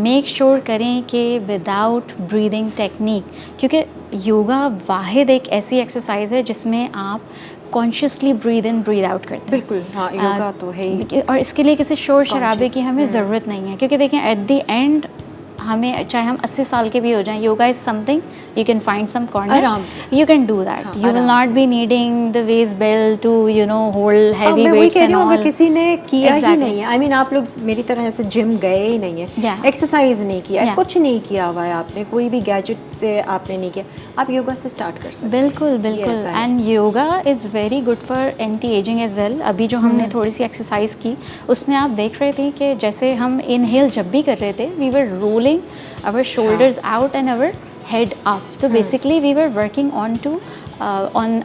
मेक श्योर करें कि विदाउट ब्रीदिंग टेक्निक, क्योंकि योगा वाहिद एक ऐसी एक्सरसाइज है जिसमें आप consciously breathe in breathe out करते हैं। बिल्कुल, हाँ, योगा तो है ही। और इसके लिए किसी शोर शराबे की हमें ज़रूरत नहीं है, क्योंकि देखें एट द एंड हमें चाहे हम 80 साल के भी हो जाएं, yoga is something you can find some corner, you can do that. You will not be needing the waist belt to hold heavy weights and all. अगर किसी ने किया ही नहीं है, आई मीन आप लोग मेरी तरह ऐसे जिम गए ही नहीं है, एक्सरसाइज नहीं किया, कुछ नहीं किया हुआ है आपने, कोई भी गैजेट से आपने नहीं किया, आप योगा से स्टार्ट कर सकते हैं। बिल्कुल बिल्कुल। And yoga is very good for anti ageing as well. अभी जो हमने थोड़ी सी एक्सरसाइज की उसमें आप देख रहे थे कि जैसे हम इनहेल जब भी कर रहे थे, we were rolling our shoulders out and our head up. So basically we were working on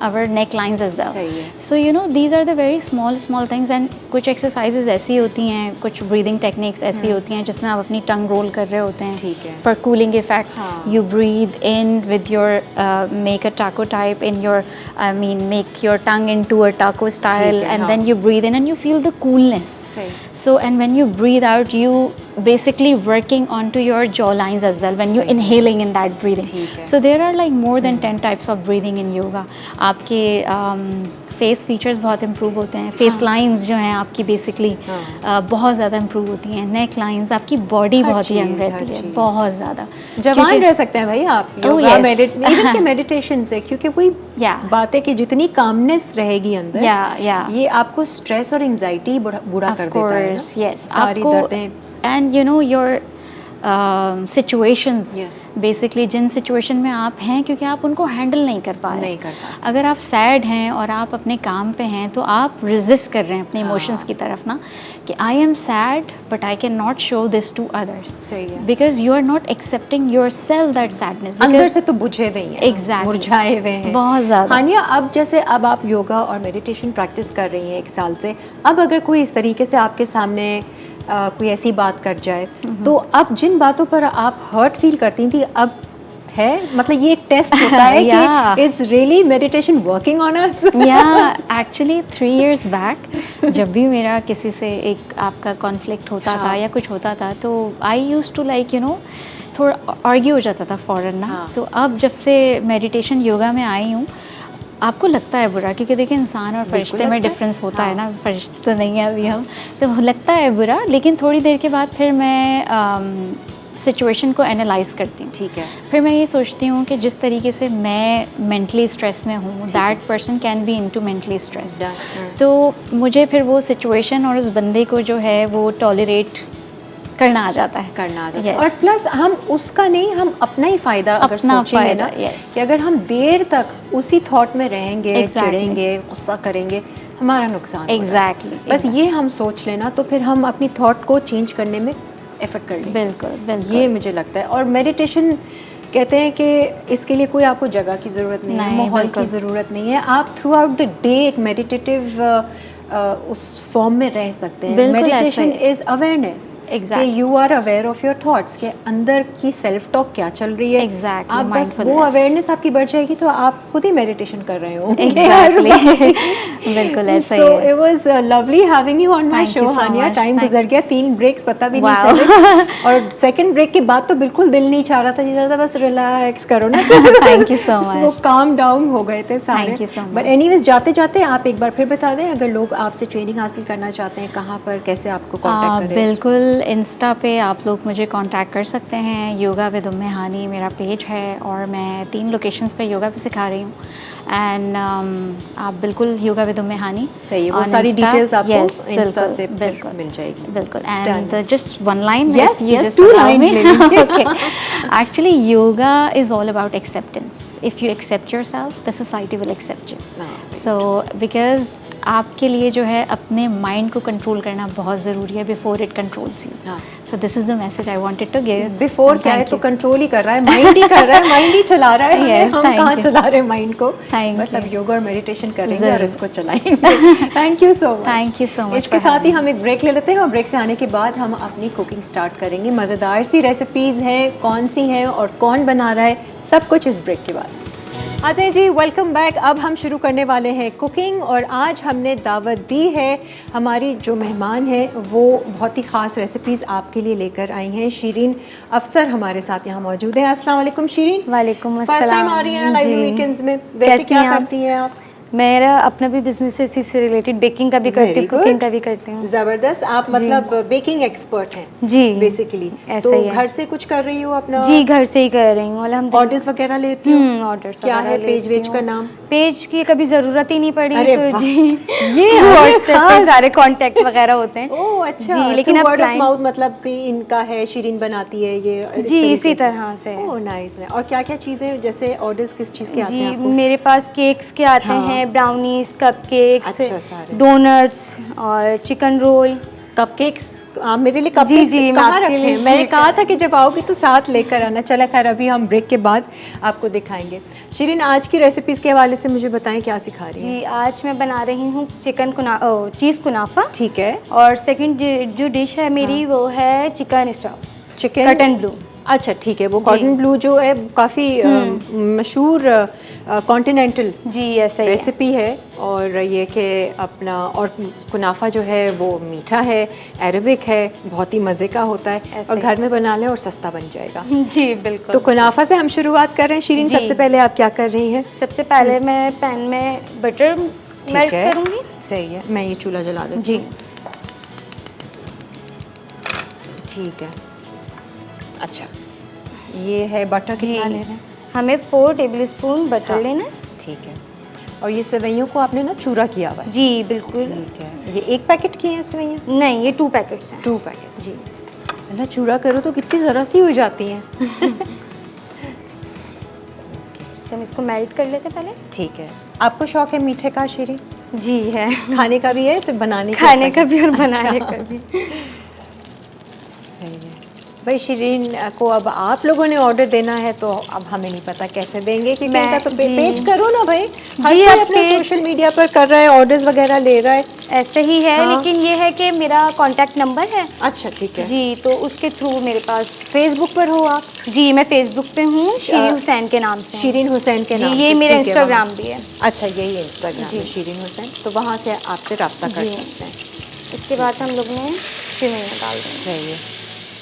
our neck lines as well. So these are the very small things, and कुछ exercises ऐसी होती हैं, कुछ breathing techniques ऐसी होती हैं जिसमें आप अपनी tongue roll कर रहे होते हैं। ठीक है। For cooling effect, you breathe in with your make a taco type in your make your tongue into a taco style, and then you breathe in and you feel the coolness. So and when you breathe out, you basically working onto your jaw lines as well when you're inhaling in that breathing. So there are like more than 10 types of breathing in yoga. आपके face features बहुत improve होते हैं, face lines जो हैं आपकी basically बहुत ज़्यादा improve होती हैं, नेक लाइंस, आपकी बॉडी बहुत यंग रहती है, बहुत ज़्यादा जवान रह सकते हैं भाई आप योगा मेडिटेशन से, क्योंकि वही बात है कि जितनी कामनेस रहेगी अंदर, ये आपको स्ट्रेस और एंजाइटी बुरा कर देता है ना, सारी दर्दें। एंड योर सिचुएशंस, बेसिकली जिन सिचुएशन में आप हैं, क्योंकि आप उनको हैंडल नहीं कर पा रहे। अगर आप सैड हैं और आप अपने काम पे हैं तो आप रेजिस्ट कर रहे हैं अपने इमोशंस की तरफ ना, कि I am sad but I can not show this to others because you are not accepting yourself that sadness. अंदर से तो बुझे हुए हैं, एग्जैक्टली मुरझाए हुए हैं बहुत ज़्यादा। हानिया, अब जैसे अब आप योगा और मेडिटेशन प्रैक्टिस कर रही हैं 1 साल से, अब अगर कोई इस तरीके से आपके सामने कोई ऐसी बात कर जाए, तो अब जिन बातों पर आप हर्ट फील करती थी, अब है, मतलब ये एक टेस्ट होता है कि is really meditation working on us? Actually 3 years back जब भी मेरा किसी से एक आपका कॉन्फ्लिक्ट होता था या कुछ होता था, तो आई यूज्ड टू लाइक थोड़ा आर्ग्यू हो जाता था फ़ौरन ना। तो अब जब से मेडिटेशन योगा में आई हूँ, आपको लगता है बुरा, क्योंकि देखिए इंसान और फरिश्ते में डिफरेंस होता है ना, फरिश्ते तो नहीं है अभी हम, तो लगता है बुरा, लेकिन थोड़ी देर के बाद फिर मैं सिचुएशन को एनालाइज करती हूँ। ठीक है। फिर मैं ये सोचती हूँ कि जिस तरीके से मैं मेंटली स्ट्रेस में हूँ, that person can be into mentally stress. तो मुझे फिर वो सिचुएशन और उस बंदे को जो है वो टॉलरेट करना आ जाता है, और प्लस हम उसका नहीं, हम अपना ही फ़ायदा अगर सोचेंगे ना, कि अगर हम देर तक उसी थॉट में रहेंगे, चिढ़ेंगे, गुस्सा करेंगे, हमारा नुकसान। एग्जैक्टली बस ये हम सोच लेना, तो फिर हम अपनी थॉट को चेंज करने में एफर्ट कर लेंगे। बिल्कुल, ये मुझे लगता है। और मेडिटेशन कहते हैं कि इसके लिए कोई आपको जगह की ज़रूरत नहीं है, माहौल की ज़रूरत नहीं है, आप थ्रू आउट द डे एक मेडिटेटिव उस फॉर्म में रह सकते हैं। Meditation is awareness, you are aware of your thoughts, के अंदर की सेल्फ टॉक क्या चल रही है, आप बस वो अवेयरनेस आपकी बढ़ जाएगी तो आप खुद ही मेडिटेशन कर रहे हो। बिल्कुल ऐसा ही है। So it was lovely having you on my show, Haniya. Time गुजर गया, 3 ब्रेक्स पता भी नहीं चले, और सेकंड ब्रेक के बाद तो बिल्कुल दिल नहीं चाह रहा था, जी था बस रिलैक्स करो ना। Thank you so much. वो काम डाउन हो गए थे सारे। बट एनीवेज, जाते जाते आप एक बार फिर बता दें, अगर लोग आपसे ट्रेनिंग हासिल करना चाहते हैं, कहाँ पर कैसे आपको कांटेक्ट करें? बिल्कुल, इंस्टा पे आप लोग मुझे कांटेक्ट कर सकते हैं, योगा विद उम्मे हानी मेरा पेज है, और मैं 3 लोकेशंस पे योगा भी सिखा रही हूँ। एंड आप बिल्कुल योगा विद उम्मे हानी, सही है, वो सारी डिटेल्स आपको इंस्टा से मिल जाएगी। बिल्कुल। And just 1 line, yes 2 lines okay. Actually yoga is all about acceptance. If you accept yourself, the society will accept you. So because आपके लिए जो है अपने माइंड को कंट्रोल करना बहुत ज़रूरी है before it controls you. So this is the message I wanted to give. Before क्या है तो कंट्रोल ही कर रहा है, माइंड ही कर रहा है, माइंड ही चला रहा है। Yes, हम thank कहाँ you. चला रहे हैं माइंड को, Thank बस you. अब योगा और मेडिटेशन करेंगे जरूर. और इसको चलाएंगे। Thank you so much. Thank you so much इसके for साथ ही having हम एक ब्रेक ले लेते हैं और ब्रेक से आने के बाद हम अपनी कुकिंग स्टार्ट करेंगे। मज़ेदार सी रेसिपीज़ हैं, कौन सी हैं और कौन बना रहा है, सब कुछ इस ब्रेक के बाद। आ जाए जी, वेलकम बैक। अब हम शुरू करने वाले हैं कुकिंग और आज हमने दावत दी है, हमारी जो मेहमान है वो बहुत ही ख़ास रेसिपीज़ आपके लिए लेकर आई हैं। शीरीन अफसर हमारे साथ यहाँ मौजूद हैं। अस्सलाम वालेकुम शीरीन। वालेकुम अस्सलाम। फर्स्ट टाइम आ रही हैं लाइव वीकेंड्स में, वैसे क्या करती हैं आप? मेरा अपना भी बिजनेस है, इसी से रिलेटेड बेकिंग का भी करती हूँ, कुकिंग का भी करती हूँ। ज़बरदस्त, आप मतलब बेकिंग एक्सपर्ट हैं जी बेसिकली। ऐसा तो ही है। घर से कुछ कर रही हो अपना? जी घर से ही कर रही हूँ अल्हम्दुलिल्लाह। ऑर्डर्स वगैरह लेती हूँ? ऑर्डर्स क्या है पेज वेज का नाम? पेज की कभी ज़रूरत ही नहीं पड़ी। अरे तो वाह। जी ये व्हाट्सएप पे सारे कांटेक्ट वगैरह होते हैं। ओह अच्छा। जी लेकिन अब वर्ड ऑफ माउथ clients- मतलब कि इनका है, शीरीन बनाती है ये इस जी तरीके इसी से? तरह से। Oh nice. और क्या क्या चीज़ें, जैसे ऑर्डर्स किस चीज़ के आते जी हैं आपको? मेरे पास केक्स के आते हाँ। हैं, ब्राउनीज, कपकेक्स, अच्छा, सारे। डोनट्स और चिकन रोल। कपकेक्स आप मेरे लिए जी, कपकेक्स जी, मैं कहाँ आपके रखे लिए हैं? मैंने लेकर कहा था कि जब आओगी तो साथ लेकर आना। चला खैर, अभी हम ब्रेक के बाद आपको दिखाएंगे। शीरीन आज की रेसिपीज़ के हवाले से मुझे बताएं, क्या सिखा रही हैं? जी आज मैं बना रही हूँ चीज़ कुनाफा। ठीक है। और सेकंड जो डिश है मेरी वो है चिकन स्टफ चिकन कटन ब्लू। अच्छा ठीक है, वो कॉटन ब्लू जो है काफ़ी मशहूर कॉन्टिनेंटल जी ऐसा ही है। रेसिपी है। और ये कि अपना और कुनाफा जो है वो मीठा है, अरबिक है, बहुत ही मज़े का होता है ऐसे और ही। घर में बना लें और सस्ता बन जाएगा। जी बिल्कुल। तो कुनाफा से हम शुरुआत कर रहे हैं। शीरीन जी। सबसे पहले आप क्या कर रही हैं? सबसे पहले मैं पैन में बटर ठीक मेल्ट है, करूँगी। सही है। मैं ये चूल्हा जला देती जी हूँ। ठीक है। अच्छा, ये है बटर, जी कितना लेना है? हमें 4 टेबल स्पून बटर हाँ। लेना है। ठीक है। और ये सेवइयों को आपने ना चूरा किया हुआ है? जी बिल्कुल। ठीक है। ये एक पैकेट की हैं सेवइयाँ? नहीं ये 2 पैकेट्स हैं। 2 पैकेट। जी। अल्लाह, चूरा करो तो कितनी ज़रा सी हो जाती हैं। हम इसको मेल्ट कर लेते हैं पहले। ठीक है। आपको शौक है मीठे का शीरीन? जी है। खाने का भी है, सिर्फ बनाने का? खाने का भी और बनाने का भी। सही है भाई। शीरीन को अब आप लोगों ने ऑर्डर देना है तो अब हमें नहीं पता कैसे देंगे, क्योंकि मैं- इनका तो जी। पेज करो ना भाई। हर जी, कोई अब अपने पेज- सोशल मीडिया पर कर रहा है, ऑर्डर्स वगैरह ले रहा है। ऐसे ही है। हाँ। लेकिन ये है कि मेरा कांटेक्ट नंबर है। अच्छा ठीक है। जी तो उसके थ्रू मेरे पास। फेसबुक पर हो आप? जी मैं फेसबुक पे हूँ, शीरी हुसैन के नाम से। शीरीन हुसैन के जी, नाम ये से, मेरा ठीक है, इंस्टाग्राम वहाँ से। भी है। अच्छा यही इंस्टाग्राम है शीरीन हुसैन, तो वहाँ से आपसे रब्ता कर जी। सकते हैं। इसके बाद हम लोग ने सेवइयां डाल देंगे। सही है।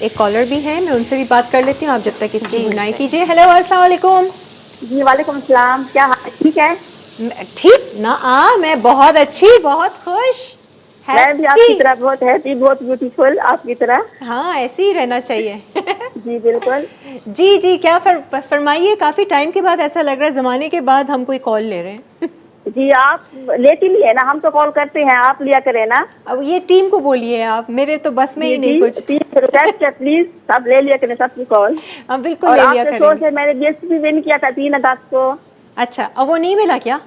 एक कॉलर भी है, मैं उनसे भी बात कर लेती हूँ, आप जब तक इसकी जी, बुनाई सही। कीजिए। हेलो अस्सलाम वालेकुम। जी वालेकुम सलाम, क्या हाल, ठीक है? ठीक ना? मैं बहुत अच्छी, बहुत खुश, मैं भी आपकी तरह बहुत हैप्पी, बहुत ब्यूटीफुल आपकी तरह। हाँ ऐसे ही रहना चाहिए। जी बिल्कुल। जी जी, क्या फरमाइए। काफ़ी टाइम के बाद ऐसा लग रहा है, ज़माने के बाद हम कोई कॉल ले रहे हैं। जी आप लेती नहीं है ना, हम तो कॉल करते हैं, आप लिया करें ना। अब ये टीम को बोलिए आप, मेरे तो बस में ही नहीं कुछ। रिक्वेस्ट है प्लीज, आप ले लिया करें सबकी कॉल। हाँ बिल्कुल और ले लिया आपके शो करेंगे। से मैंने गेस्ट भी विन किया था 3 अगस्त को। अच्छा, अब वो नहीं मिला क्या?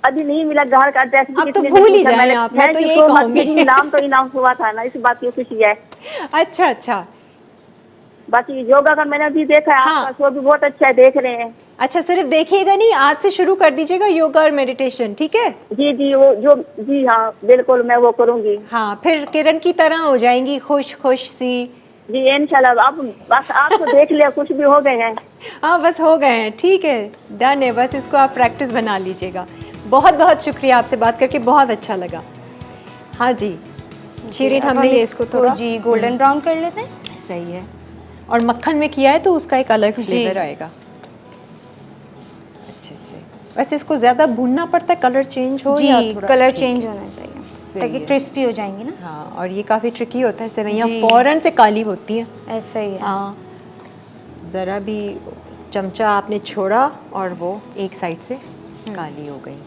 अभी नहीं मिला, घर का एड्रेस भी अब तो किसी ने भूल ही पूछा, जाएं मैंने आप, मैं तो thank you यही so much, कहूंगी। क्योंकि नाम तो इनाम हुआ था ना, इस बात की खुशी है। अच्छा अच्छा। बाकी योगा का मैंने अभी देखा है, हाँ। आपका शो भी बहुत अच्छा है, देख रहे हैं। अच्छा, सिर्फ देखिएगा नहीं, आज से शुरू कर दीजिएगा योगा और मेडिटेशन, ठीक है? जी जी वो जो जी हाँ बिल्कुल मैं वो करूँगी। हाँ, फिर किरण की तरह हो जाएंगी, खुश खुश सी। जी इंशाल्लाह। आप बस आपको देख लिया, कुछ भी हो गए हैं। हाँ बस हो गए हैं, ठीक है, डन है। बस इसको आप प्रैक्टिस बना लीजिएगा। बहुत बहुत शुक्रिया, आपसे बात करके बहुत अच्छा लगा। हाँ जी शीरीन, अब हमने हम ये इसको थोड़ा जी गोल्डन ब्राउन कर लेते हैं। सही है। और मक्खन में किया है तो उसका एक अलग फ्लेवर आएगा अच्छे से। वैसे इसको ज़्यादा भूनना पड़ता है, कलर चेंज हो या जी थोड़ा? कलर ठीक चेंज है। होना चाहिए सही ताकि है। क्रिस्पी हो जाएंगी ना। हाँ, और ये काफ़ी ट्रिकी होता है, सेवइयाँ जी। फ़ौरन से काली होती हैं। ऐसा ही है। हाँ, ज़रा भी चमचा आपने छोड़ा और वो एक साइड से काली हो गई।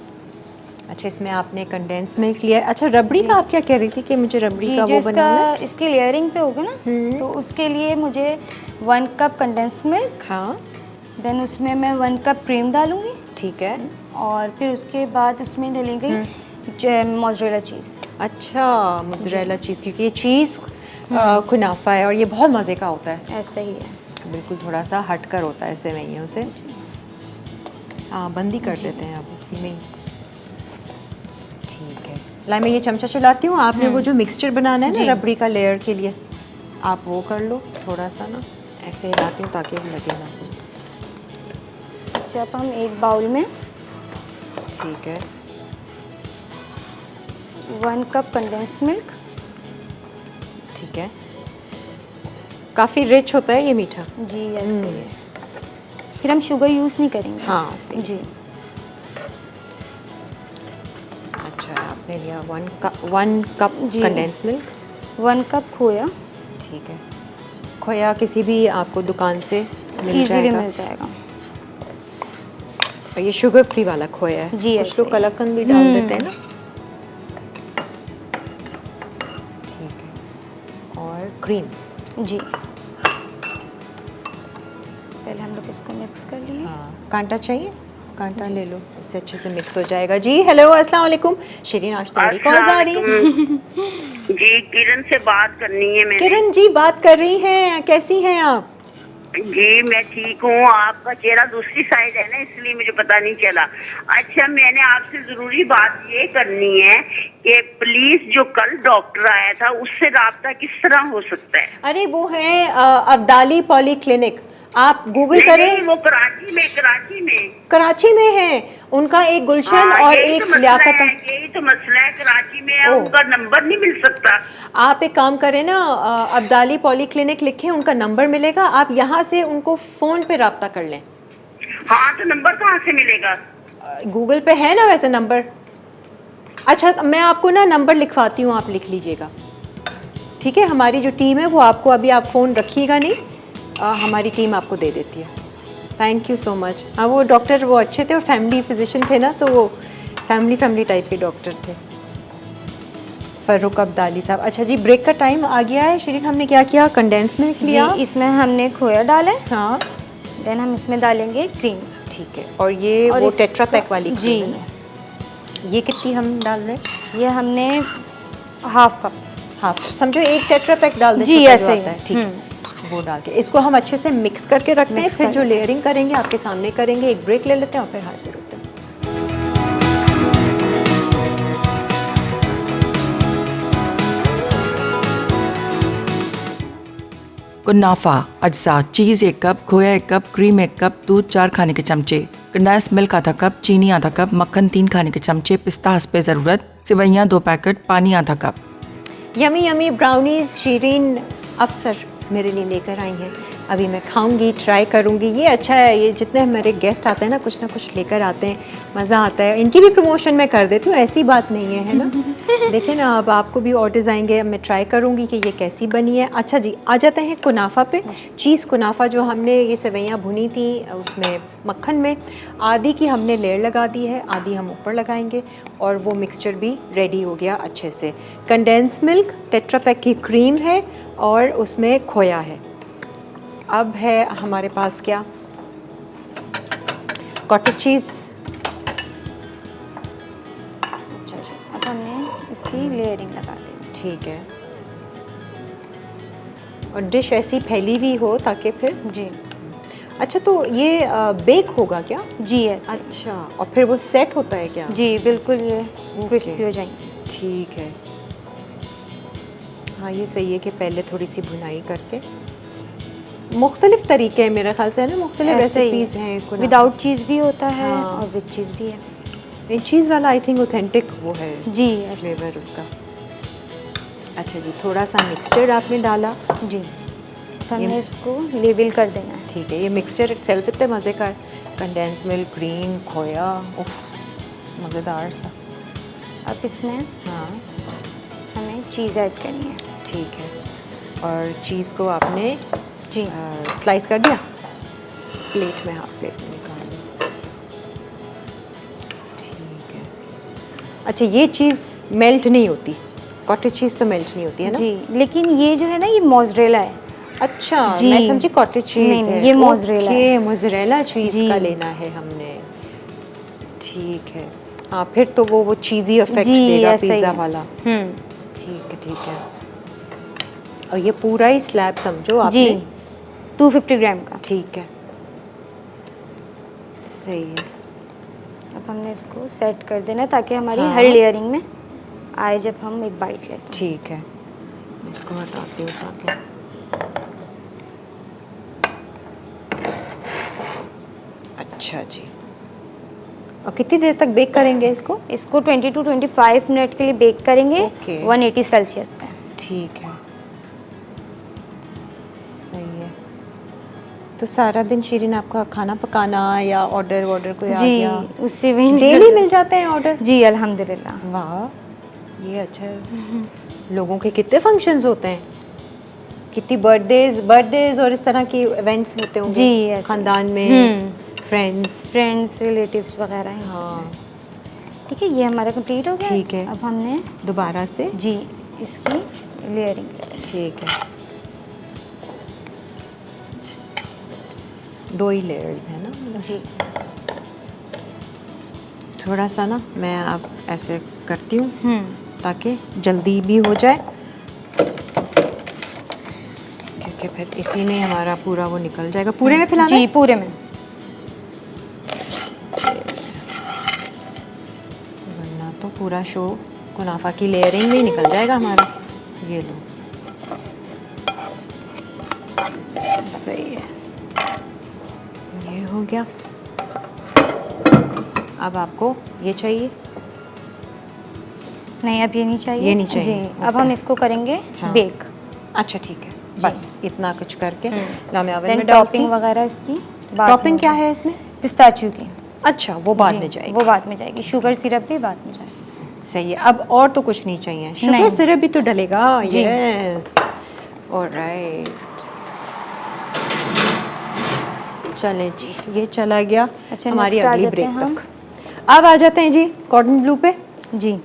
अच्छा, इसमें आपने कंडेंस मिल्क लिया है। अच्छा, रबड़ी का आप क्या कह रही थी कि मुझे रबड़ी जी का जो वो इसका बनाना है? इसकी लेयरिंग पे होगा ना, तो उसके लिए मुझे 1 कप कंडेंस मिल्क, हाँ देन उसमें मैं 1 कप क्रीम डालूंगी ठीक है। और फिर उसके बाद उसमें डालेंगे मोज़रेला चीज़। अच्छा, मोज़रेला चीज़, क्योंकि ये चीज़ कुनाफा है और ये बहुत मज़े का होता है। ऐसा ही है, बिल्कुल थोड़ा सा हट कर होता है सेवइयों से। हाँ, बंदी कर देते हैं अब उसी में ही। ठीक है, लाई मैं ये चमचा चलाती हूँ। आपने वो जो मिक्सचर बनाना है ना रबड़ी का लेयर के लिए, आप वो कर लो थोड़ा सा ना, ऐसे हिलाती हूँ ताकि वो लगे ना। जब हम एक बाउल में ठीक है, 1 कप कंडेंस मिल्क, ठीक है, काफ़ी रिच होता है ये मीठा। जी ऐसे ही है। फिर हम शुगर यूज़ नहीं करेंगे। हाँ सही। जी। अच्छा, आपने लिया 1 कप जी। Condense milk. 1 कप खोया, ठीक है, खोया किसी भी आपको दुकान से मिल इजीली जाएगा। मिल जाएगा। और ये शुगर फ्री वाला खोया है। जी, कुछ ऐसे लोग ही। कलाकंद भी डाल देते हैं ना। ठीक है, और क्रीम। जी, पहले हम लोग इसको मिक्स कर लिए। हाँ, कांटा चाहिए? कांटा ले लो, इससे अच्छे से मिक्स हो जाएगा। जी हेलो, अस्सलाम वालेकुम। शिरीन, आज तो बड़ी कॉल्स आ रही हैं। जी, किरण से बात करनी है मैंने। किरण जी बात कर रही हैं, कैसी हैं आप? जी मैं ठीक हूँ। आपका चेहरा दूसरी साइड है ना, इसलिए मुझे पता नहीं चला। अच्छा, मैंने आपसे जरूरी बात ये करनी है कि प्लीज जो कल डॉक्टर आया था उससे राब्ता किस तरह हो सकता है? अरे वो है अब्दाली पॉली क्लिनिक, आप गूगल नहीं, करें। नहीं, वो कराची में कराची में है उनका एक गुलशन हाँ, और यही एक तो मसला लियाकत। है, यही तो मसला है, कराची में है, ओह। उनका नंबर नहीं मिल सकता। आप एक काम करें ना, अब्दाली पॉली क्लिनिक लिखें, उनका नंबर मिलेगा, आप यहाँ से उनको फ़ोन पे रब्ता कर लें। हाँ, तो नंबर कहाँ से मिलेगा? गूगल पे है ना वैसे नंबर। अच्छा, मैं आपको ना नंबर लिखवाती हूँ, आप लिख लीजिएगा, ठीक है? हमारी जो टीम है वो आपको, अभी आप फ़ोन रखिएगा नहीं, हमारी टीम आपको दे देती है। Thank you so much. हाँ, वो डॉक्टर वो अच्छे थे और फैमिली फिजिशियन थे ना, तो वो फैमिली टाइप के डॉक्टर थे, फ़र्रुख अब्दाली साहब। अच्छा जी, ब्रेक का टाइम आ गया है। शिरीन, हमने क्या किया? कंडेंस मिल्क लिया। जी, इसमें हमने खोया डाला है। हाँ, देन हम इसमें डालेंगे क्रीम। ठीक है, और ये और वो इसका- टेट्रा पैक वाली जी। क्रीम है। ये कितनी हम डाल रहे हैं? ये हमने हाफ कप। हाफ, समझो एक टेट्रा पैक डाल दें। जी, छोटा जो ऐसे ही। आता है, ठीक है, वो डाल के इसको हम अच्छे से मिक्स करके रखते हैं। मिक्स फिर कर जो लेयरिंग करेंगे आपके सामने करेंगे। एक ब्रेक ले लेते हैं और फिर हाजिर होते हैं। कुनाफा अज्जा: चीज़ 1 कप, खोया 1 कप, क्रीम 1 कप, दूध 4 खाने के चमचे, कंडेंस मिल्क आधा कप, चीनी आधा कप, मक्खन 3 खाने के चमचे, पिस्ता हस्बे ज़रूरत, सेवइयाँ 2 पैकेट, पानी आधा cup. Yummy yummy brownies Shirin अफसर मेरे लिए लेकर आई हैं। अभी मैं खाऊंगी, ट्राई करूंगी। ये अच्छा है, ये जितने हमारे गेस्ट आते हैं ना कुछ लेकर आते हैं, मज़ा आता है। इनकी भी प्रमोशन मैं कर देती हूँ, ऐसी बात नहीं है ना। देखिए ना, अब आपको भी ऑर्डर्स आएंगे, अब मैं ट्राई करूंगी कि ये कैसी बनी है। अच्छा जी, आ जाते हैं कुनाफा पे। चीज़ कुनाफा जो हमने ये सेवइयाँ भुनी थी उसमें मक्खन में, आधी की हमने लेयर लगा दी है, आधी हम ऊपर लगाएंगे, और वो मिक्सचर भी रेडी हो गया अच्छे से। कंडेंस मिल्क, टेट्रा पैक की क्रीम है और उसमें खोया है। अब है हमारे पास क्या, कॉटेज चीज़। अच्छा, अब हमने इसकी लेयरिंग लगा दी। ठीक है, और डिश ऐसी फैली हुई हो ताकि फिर। जी। अच्छा, तो ये बेक होगा क्या? जी ऐसे। अच्छा, और फिर वो सेट होता है क्या? जी बिल्कुल, ये क्रिस्पी हो जाएंगे। ठीक है, हाँ ये सही है कि पहले थोड़ी सी भुनाई करके। मुख्तलिफ तरीके हैं मेरे ख्याल से, है ना, मुख्तलिफ रेसिपीज़ हैं। विदाउट चीज़ भी होता है हाँ। और विद चीज़ भी है। ये चीज़ वाला आई थिंक ऑथेंटिक वो है जी ऐसे। फ्लेवर उसका। अच्छा जी, थोड़ा सा मिक्सचर आपने डाला। जी, तो हमने इसको लेवल कर देना है। ठीक है, ये मिक्सचर सेल्फ इतने मज़े का है। कंडेंस मिल्क, क्रीम, खोया, उफ मज़ेदार सा। अब इसमें हाँ हमें चीज़ ऐड करनी है। ठीक है, और चीज़ को आपने जी स्लाइस कर दिया प्लेट में, हाफ प्लेट में निकाल दिया। ठीक है, अच्छा ये चीज़ मेल्ट नहीं होती, कॉटेज चीज़ तो मेल्ट नहीं होती है ना? जी, लेकिन ये जो है ना, ये मोज़रेला है। अच्छा, जी। मैं समझी कॉटेज चीज़ नहीं, है। ये मोज़रेला है। ओके, मोज़रेला चीज़ जी। का लेना है हमने। ठीक है, हाँ फिर तो वो चीज़ी इफेक्ट जी, देगा ऐसा ही पिज़्ज़ा है। वाला। ठीक है, ठीक है। और ये पूरा ही स्लैब समझो जी, आपने। 250 ग्राम का। ठीक है, सही है। अब हमने इसको सेट कर देना है ताकि हमारी हाँ। हर लेयरिंग में आए जब हम एक बाइट लेते हैं। ठीक है, मैं इसको हटाती हूँ ताकि अच्छा जी। और कितनी देर तक बेक करेंगे इसको? इसको 20 to 25 मिनट के लिए बेक करेंगे ओके। 180 सेल्सियस पे। ठीक है, सही है। तो सारा दिन शीरिन आपका खाना पकाना या ऑर्डर कोई आ जी, गया? उससे भी डेली मिल जाते हैं ऑर्डर? जी अल्हम्दुलिल्लाह। वाह, ये अच्छा है। लोगों के कितने फंक्शंस होते हैं, कितनी बर्थडेज और इस तरह की इवेंट्स होते होंगे जी, ऐसे। खानदान में, फ्रेंड्स। रिलेटिव्स वगैरह हैं। हाँ, ठीक है, ये हमारा कंप्लीट हो गया। ठीक है। अब हमने दोबारा से। जी इसकी लेयरिंग कर दी। ठीक है, 2 ही लेयर्स है ना? जी थोड़ा सा ना मैं अब ऐसे करती हूँ ताकि जल्दी भी हो जाए, क्योंकि फिर इसी में हमारा पूरा वो निकल जाएगा। पूरे में फैलाना जी है? पूरे में। वरना तो पूरा शो कुनाफा की लेयरिंग में ही निकल जाएगा हमारा। ये लो, सही है, ये हो गया। अब आपको ये चाहिए? नहीं अब ये नहीं चाहिए। ये नहीं चाहिए, जी अब हम इसको करेंगे हाँ। बेक। अच्छा ठीक है, बस इतना कुछ करके ना मैं ओवन देन में डालती टॉपिंग हूँ। वगैरह इसकी बाद टॉपिंग में क्या होगी। है इसमें? पिस्ताचियो की। अच्छा, वो बाद जी, में जाएगी। वो बाद में जाएगी। शुगर सिरप भी बाद में जाएगी। सही है। अब और तो कुछ नहीं चाहिए, शुगर नहीं। सिरप भी तो डलेगा। जी। Yes, alright. चलें जी, ये चला गया। अच्छा, हमारी next आ अगली जाते ब्रेक हैं हम। तक। अब आ जाते हैं जी कॉटन ब्लू पे। जी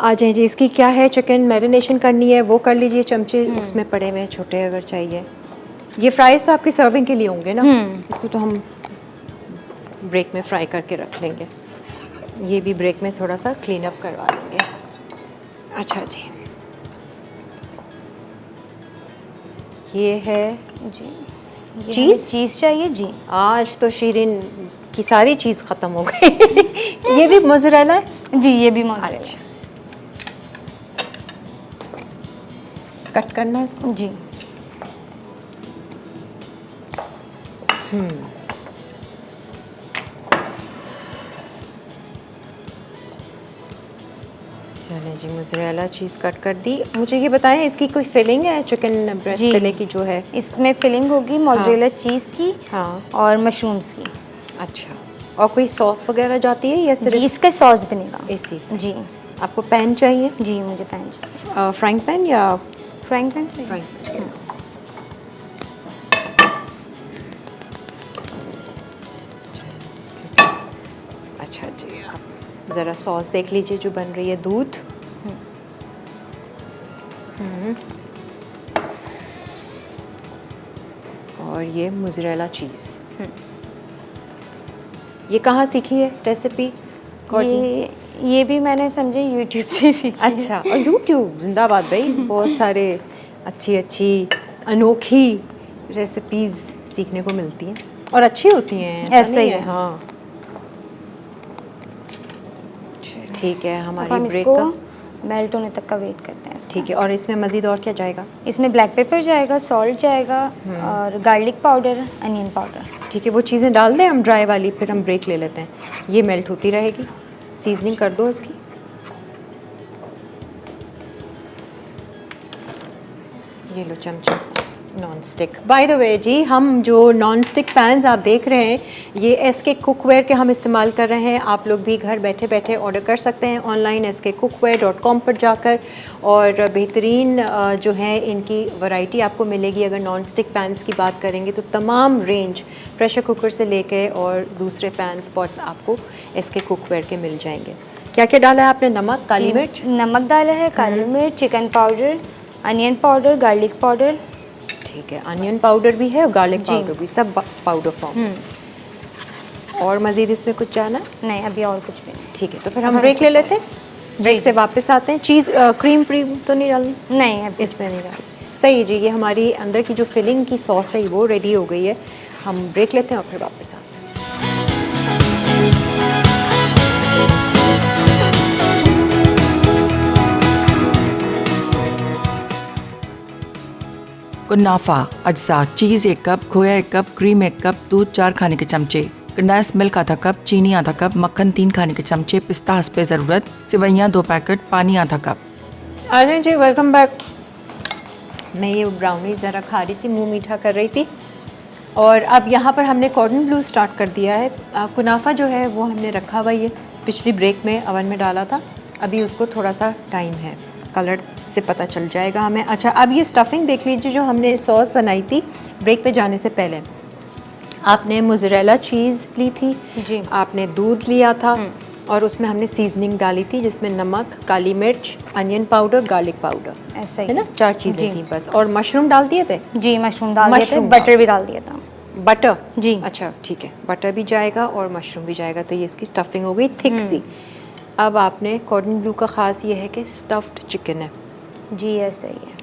आ जाए जी। इसकी क्या है, चिकन मैरिनेशन करनी है, वो कर लीजिए। चमचे उसमें पड़े हुए हैं छोटे, अगर चाहिए। ये फ्राइज तो आपकी सर्विंग के लिए होंगे ना? इसको तो हम ब्रेक में फ्राई करके रख लेंगे। ये भी ब्रेक में थोड़ा सा क्लीन अप करवा लेंगे। अच्छा जी, ये है जी ये चीज़? हमें चीज़ चाहिए जी। आज तो शीरिन की सारी चीज़ ख़त्म हो गई। ये भी मोज़रेला है? जी ये भी मोज़रेला। अच्छा, कट करना है इसको? जी चलें जी, मोज़रेला चीज़ कट कर दी। मुझे ये बताएं, इसकी कोई फिलिंग है चिकन ब्रेस्ट जी। फिले की जो है? इसमें फिलिंग होगी मोज़रेला चीज़ की हाँ, और मशरूम्स की। अच्छा। और कोई सॉस वगैरह जाती है या जी सिर्फ इसका सॉस बनेगा। इसी? जी आपको पैन चाहिए? जी मुझे पैन चाहिए। फ्राइंग पैन या फ्राइंग पैन चाहिए। Frying pan? अच्छा जी, आप ज़रा सॉस देख लीजिए जो बन रही है। दूध, और ये मोज़रेला चीज़। ये कहाँ सीखी है रेसिपी? ये भी मैंने समझे यूट्यूब से सीखी है। अच्छा, और यूट्यूब जिंदाबाद भाई। बहुत सारे अच्छी अनोखी रेसिपीज़ सीखने को मिलती हैं और अच्छी होती हैं, ऐसा नहीं ही है। हाँ ठीक है, अब हमारी हम ब्रेक इसको का मेल्ट होने तक का वेट करते हैं। ठीक है। और इसमें मज़ीद और क्या जाएगा? इसमें ब्लैक पेपर जाएगा, सॉल्ट जाएगा और गार्लिक पाउडर, अनियन पाउडर। ठीक है, वो चीज़ें डाल दें हम ड्राई वाली, फिर हम ब्रेक ले लेते हैं। ये मेल्ट होती रहेगी। सीजनिंग कर दो इसकी। ये लो चमचा non stick. By the way जी, हम जो नॉन स्टिक पैन्स आप देख रहे हैं, ये SK कुकवेयर के हम इस्तेमाल कर रहे हैं। आप लोग भी घर बैठे बैठे ऑर्डर कर सकते हैं ऑनलाइन skcookware.com पर जाकर। और बेहतरीन जो है इनकी वैरायटी आपको मिलेगी। अगर नॉन स्टिक पैन्स की बात करेंगे तो तमाम रेंज प्रेशर कुकर से लेके और दूसरे पैन्स पॉट्स आपको SK कुकवेयर के मिल जाएंगे। क्या क्या डाला है आपने? नमक, काली मिर्च? नमक डाला है, काली मिर्च, chicken powder, onion powder, garlic powder. ठीक है, अनियन पाउडर भी है और गार्लिक पाउडर भी, सब पाउडर फॉर्म। और मज़ीद इसमें कुछ जाना है? नहीं अभी और कुछ भी नहीं। ठीक है, तो फिर हम ब्रेक ले लेते हैं। ब्रेक से वापस आते हैं। चीज़ क्रीम तो नहीं डालनी? नहीं अभी इसमें नहीं डालनी। सही है जी, ये हमारी अंदर की जो फिलिंग की सॉस है वो रेडी हो गई है। हम ब्रेक लेते हैं और फिर वापस आते हैं। कुनाफा अज्जा चीज़ 1 कप, खोया 1 कप, क्रीम 1 कप, दूध 4 खाने के चमचे, कंडेंस मिल्क आधा कप, चीनी आधा कप, मक्खन 3 खाने के चमचे, पिस्ता हस्बे ज़रूरत, सेवइयाँ 2 पैकेट, पानी आधा कप। आर्यन जी वेलकम बैक। मैं ये ब्राउनी ज़रा खा रही थी, मुंह मीठा कर रही थी। और अब यहाँ पर हमने कॉर्डन ब्लू स्टार्ट कर दिया है। कुनाफा जो है वो हमने रखा हुआ ये पिछली ब्रेक में ओवन में डाला था, अभी उसको थोड़ा सा टाइम है, कलर से पता चल जाएगा हमें। अच्छा, अब ये स्टफिंग देख लीजिए जो हमने सॉस बनाई थी ब्रेक पे जाने से पहले। आपने मोज़रेला चीज़ ली थी जी। आपने दूध लिया था और उसमें हमने सीजनिंग डाली थी जिसमें नमक, काली मिर्च, अनियन पाउडर, गार्लिक पाउडर, ऐसा ही है ना, 4 चीज़ें जी। थी बस। और मशरूम डाल दिए थे, जी, मशरूम डाल दिए थे, मशरूम बटर भी डाल दिया था। बटर जी। अच्छा ठीक है, बटर भी जाएगा और मशरूम भी जाएगा, तो ये इसकी स्टफिंग हो गई थिक सी। अब आपने कॉर्डन ब्लू का ख़ास ये है कि स्टफ्ड चिकन है, जी ऐसा ही है।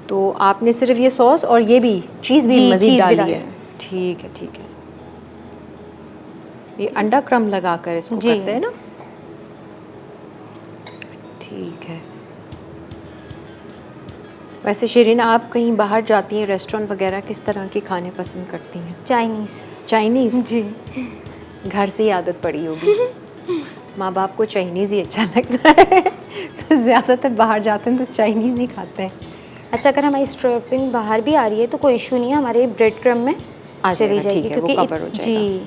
तो आपने सिर्फ ये सॉस और ये भी चीज़ भी जी, मज़ीद चीज़ भी डाली है। डाली ठीक है ठीक है। ये अंडा क्रम लगा कर इसको जी। करते हैं ना, ठीक है। वैसे शिरीन, आप कहीं बाहर जाती हैं रेस्टोरेंट वगैरह, किस तरह के खाने पसंद करती हैं? चाइनीज़। चाइनीज़? जी। घर से ही आदत पड़ी होगी। माँ बाप को चाइनीज़ ही अच्छा लगता है। ज़्यादातर बाहर जाते हैं तो चाइनीज़ ही खाते हैं। अच्छा, अगर हमारी स्टफिंग बाहर भी आ रही है तो कोई इशू नहीं है, हमारे ब्रेड क्रम में आ चली जाएगा, जाएगी, ठीक है, वो क्योंकि कवर हो जाएगा। जी,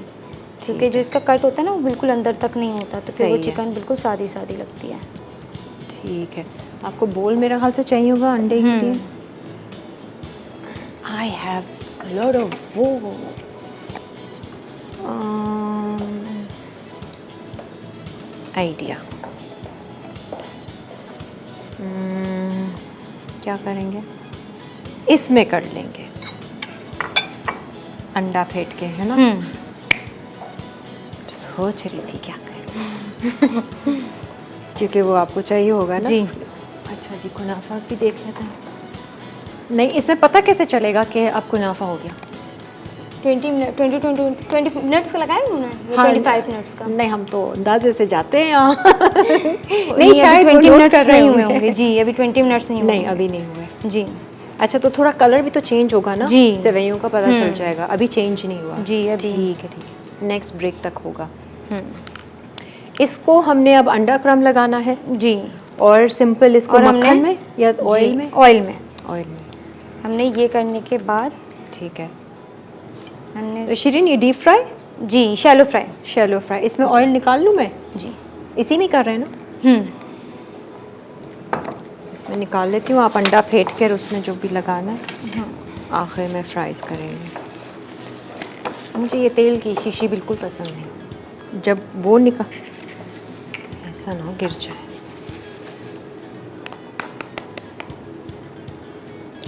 क्योंकि जो इसका कट होता है ना वो बिल्कुल अंदर तक नहीं होता, तो फिर सही वो है। चिकन बिल्कुल सादी सादी लगती है। ठीक है, आपको बोल मेरे ख्याल से चाहिए होगा अंडे के लिए। I have lot of idea. क्या करेंगे, इसमें कर लेंगे अंडा फेंट के, है ना। सोच रही थी क्या करें, क्योंकि वो आपको चाहिए होगा ना जी। अच्छा जी, कुनाफा भी देख लेते हैं। नहीं, इसमें पता कैसे चलेगा कि अब कुनाफा हो गया? 20 मिनट्स का लगाया उन्होंने, 25 मिनट्स का। नहीं, हम तो अंदाजे से जाते हैं यहाँ। नहीं, नहीं, शायद अभी वो 20 नोट मिनट्स कर रहे नहीं हुए होंगे। होंगे। जी, अभी 20 मिनट्स नहीं हुए नहीं, होंगे। अभी नहीं हुए। जी अच्छा, तो थोड़ा कलर भी तो चेंज होगा ना, जी। सेवइयों का पता चल जाएगा। अभी चेंज नहीं हुआ? जी, अभी। ठीक है ठीक है, नेक्स्ट ब्रेक तक होगा। इसको हमने अब अंडा क्रम लगाना है जी। और सिंपल इसको और हमने- मक्खन में या ऑयल जी, में? ऑयल में। ऑयल में, हमने ये करने के बाद ठीक है। हमने शिरीन, ये डीप फ्राई? जी, शैलो फ्राई। Shallow fry. इसमें ऑयल निकाल लूँ मैं? जी। इसी में कर रहे हैं ना? इसमें निकाल लेती हूँ, आप अंडा फेंट कर उसमें जो भी लगाना है आखिर में फ्राइज़ करेंगे। मुझे ये तेल की शीशी बिल्कुल पसंद नहीं, जब वो निकाल ऐसा ना हो गिर जाए।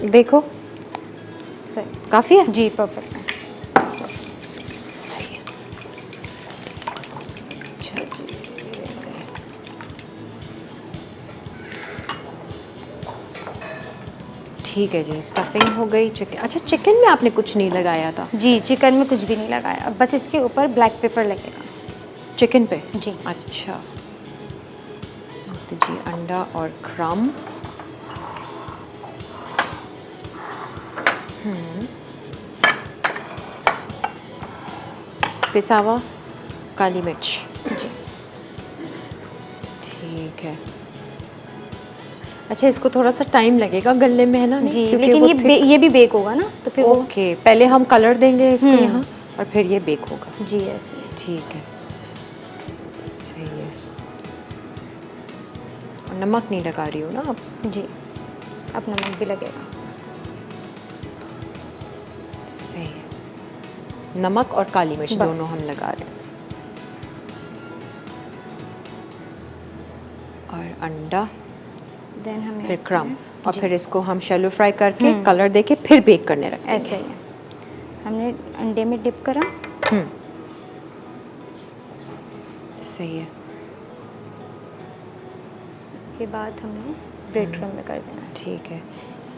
देखो सही। काफ़ी है जी, परफेक्ट है। सही है। ठीक है जी, स्टफिंग हो गई। चिकन, अच्छा चिकन में आपने कुछ नहीं लगाया था? जी, चिकन में कुछ भी नहीं लगाया, अब बस इसके ऊपर ब्लैक पेपर लगेगा। चिकन पे? जी। अच्छा, तो जी अंडा और क्रम। पिसा हुआ काली मिर्च। जी। ठीक है। अच्छा, इसको थोड़ा सा टाइम लगेगा गलने में, है ना? नहीं, जी, क्योंकि लेकिन वो ये भी बेक होगा ना, तो फिर वो ओके, पहले हम कलर देंगे इसको यहाँ और फिर ये बेक होगा। जी ऐसे ही। ठीक है, सही है। और नमक नहीं लगा रही हो ना आप? जी, अब नमक भी लगेगा। सही है, नमक और काली मिर्च बस। दोनों हम लगा रहे हैं। और अंडा, देन हमें फिर इसमें- क्रम, और जी, फिर इसको हम शैलो फ्राई करके कलर देके फिर बेक करने रखेंगे। ऐसे ही है। हमने अंडे में डिप करा। सही है। इसके बाद हमने ब्रेड क्रम में कर देना है। ठीक है,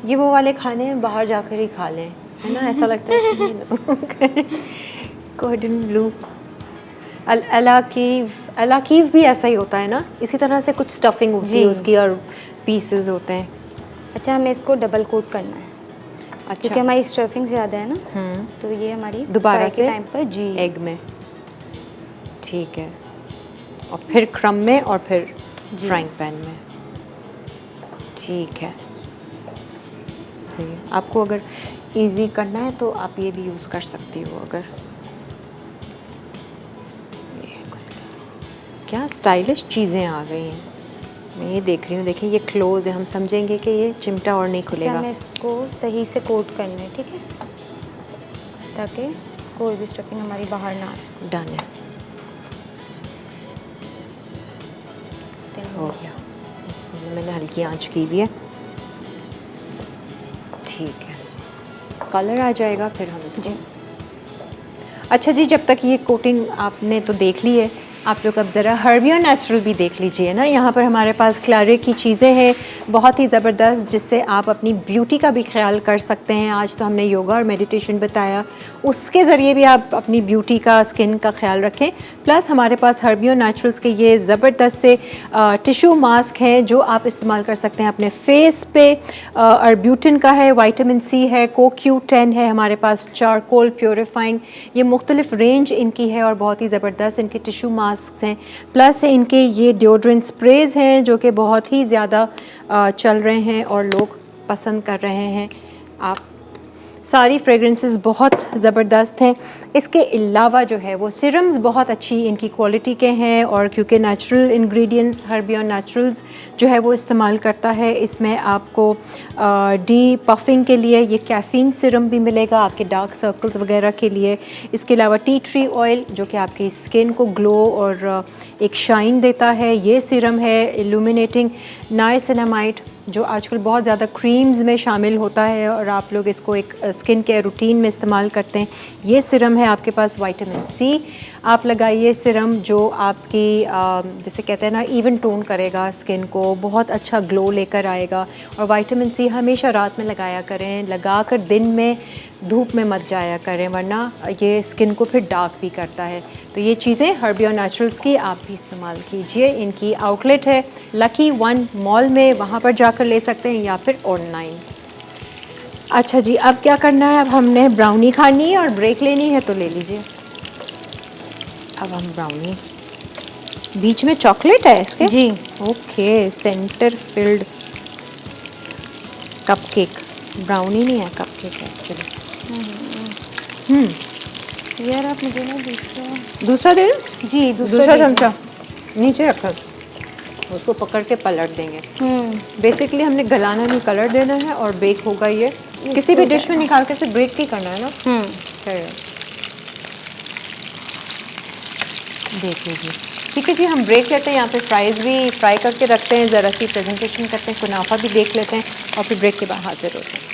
ये वो वाले खाने हैं बाहर जाकर ही खा लें, है ना, ऐसा लगता है कि ये लोग कॉर्डन ब्लू। अलाकीव भी ऐसा ही होता है ना, इसी तरह से कुछ स्टफिंग होती है उसकी और पीसेस होते हैं। अच्छा, हमें इसको डबल कोट करना है। अच्छा, क्योंकि हमारी स्टफिंग ज़्यादा है ना, तो ये हमारी दोबारा फ्राई के से टाइम पर जी एग में, ठीक है, और फिर क्रम में और फिर फ्राइंग पैन में, ठीक है। सही है, आपको अगर इजी करना है तो आप ये भी यूज़ कर सकती हो। अगर क्या स्टाइलिश चीज़ें आ गई हैं, मैं ये देख रही हूँ। देखिए ये क्लोज है, हम समझेंगे कि ये चिमटा और नहीं खुलेगा। हमें इसको सही से कोट करना है, ठीक है, ताकि कोई भी स्टफिंग हमारी बाहर ना आए। डन है, हो गया। इसमें मैंने हल्की आंच की भी है, ठीक है, कलर आ जाएगा फिर हम इसको। अच्छा जी, जब तक ये कोटिंग आपने तो देख ली है, आप लोग अब ज़रा हर्बियो नेचुरल भी देख लीजिए ना। यहाँ पर हमारे पास क्लारे की चीज़ें हैं बहुत ही ज़बरदस्त, जिससे आप अपनी ब्यूटी का भी ख्याल कर सकते हैं। आज तो हमने योगा और मेडिटेशन बताया, उसके ज़रिए भी आप अपनी ब्यूटी का, स्किन का ख्याल रखें। प्लस हमारे पास हर्बियो नेचुरल्स के ये ज़बरदस्त से टिश्यू मास्क हैं जो आप इस्तेमाल कर सकते हैं अपने फेस पे। अर्ब्यूटिन का है, विटामिन सी है, CoQ10 है हमारे पास, चारकोल प्योरीफाइंग, ये मुख्तलिफ रेंज इनकी है और बहुत ही ज़बरदस्त इनके टिश्यू मास्क हैं। प्लस इनके ये डिओड्रेंट स्प्रेज हैं जो कि बहुत ही ज़्यादा चल रहे हैं और लोग पसंद कर रहे हैं। आप सारी फ्रेगरेंसेस बहुत ज़बरदस्त हैं। इसके अलावा जो है वो सिरम्स बहुत अच्छी इनकी क्वालिटी के हैं, और क्योंकि नेचुरल इंग्रेडिएंट्स हर्बियो नेचुरल्स जो है वो इस्तेमाल करता है। इसमें आपको डी पफिंग के लिए ये कैफ़ीन सिरम भी मिलेगा आपके डार्क सर्कल्स वगैरह के लिए। इसके अलावा टी ट्री ऑयल जो कि आपकी स्किन को ग्लो और एक शाइन देता है, ये सिरम है। इल्यूमिनेटिंग नाइसिनामाइड जो आजकल बहुत ज़्यादा क्रीम्स में शामिल होता है और आप लोग इसको एक स्किन केयर रूटीन में इस्तेमाल करते हैं, ये सिरम है। आपके पास विटामिन सी आप लगाइए सिरम, जो आपकी जिसे कहते हैं ना इवन टोन करेगा स्किन को, बहुत अच्छा ग्लो लेकर आएगा। और विटामिन सी हमेशा रात में लगाया करें, लगाकर दिन में धूप में मत जाया करें, वरना ये स्किन को फिर डार्क भी करता है। तो ये चीज़ें हर्बियो नेचुरल्स की आप भी इस्तेमाल कीजिए। इनकी आउटलेट है लकी वन मॉल में, वहाँ पर जाकर ले सकते हैं या फिर ऑनलाइन। अच्छा जी, अब क्या करना है, अब हमने ब्राउनी खानी है और ब्रेक लेनी है, तो ले लीजिए। अब हम ब्राउनी, बीच में चॉकलेट है इसके जी, okay, centre filled cupcake, brownie नहीं है, कपकेक है एक्चुअली। यार आप मुझे ना दूसरा दे दो जी, दूसरा चमचा नीचे रखा, उसको पकड़ के पलट देंगे। बेसिकली हमने गलाना नहीं, कलर देना है और बेक होगा ये। किसी भी डिश में निकाल के सिर्फ ब्रेक ही करना है ना। देख लीजिए, ठीक है जी, हम ब्रेक लेते हैं। यहाँ पे फ्राइज़ भी फ्राई करके रखते हैं, ज़रा सी प्रेजेंटेशन करते हैं, कुनाफा भी देख लेते हैं और फिर ब्रेक के बाद हाजिर होते हैं।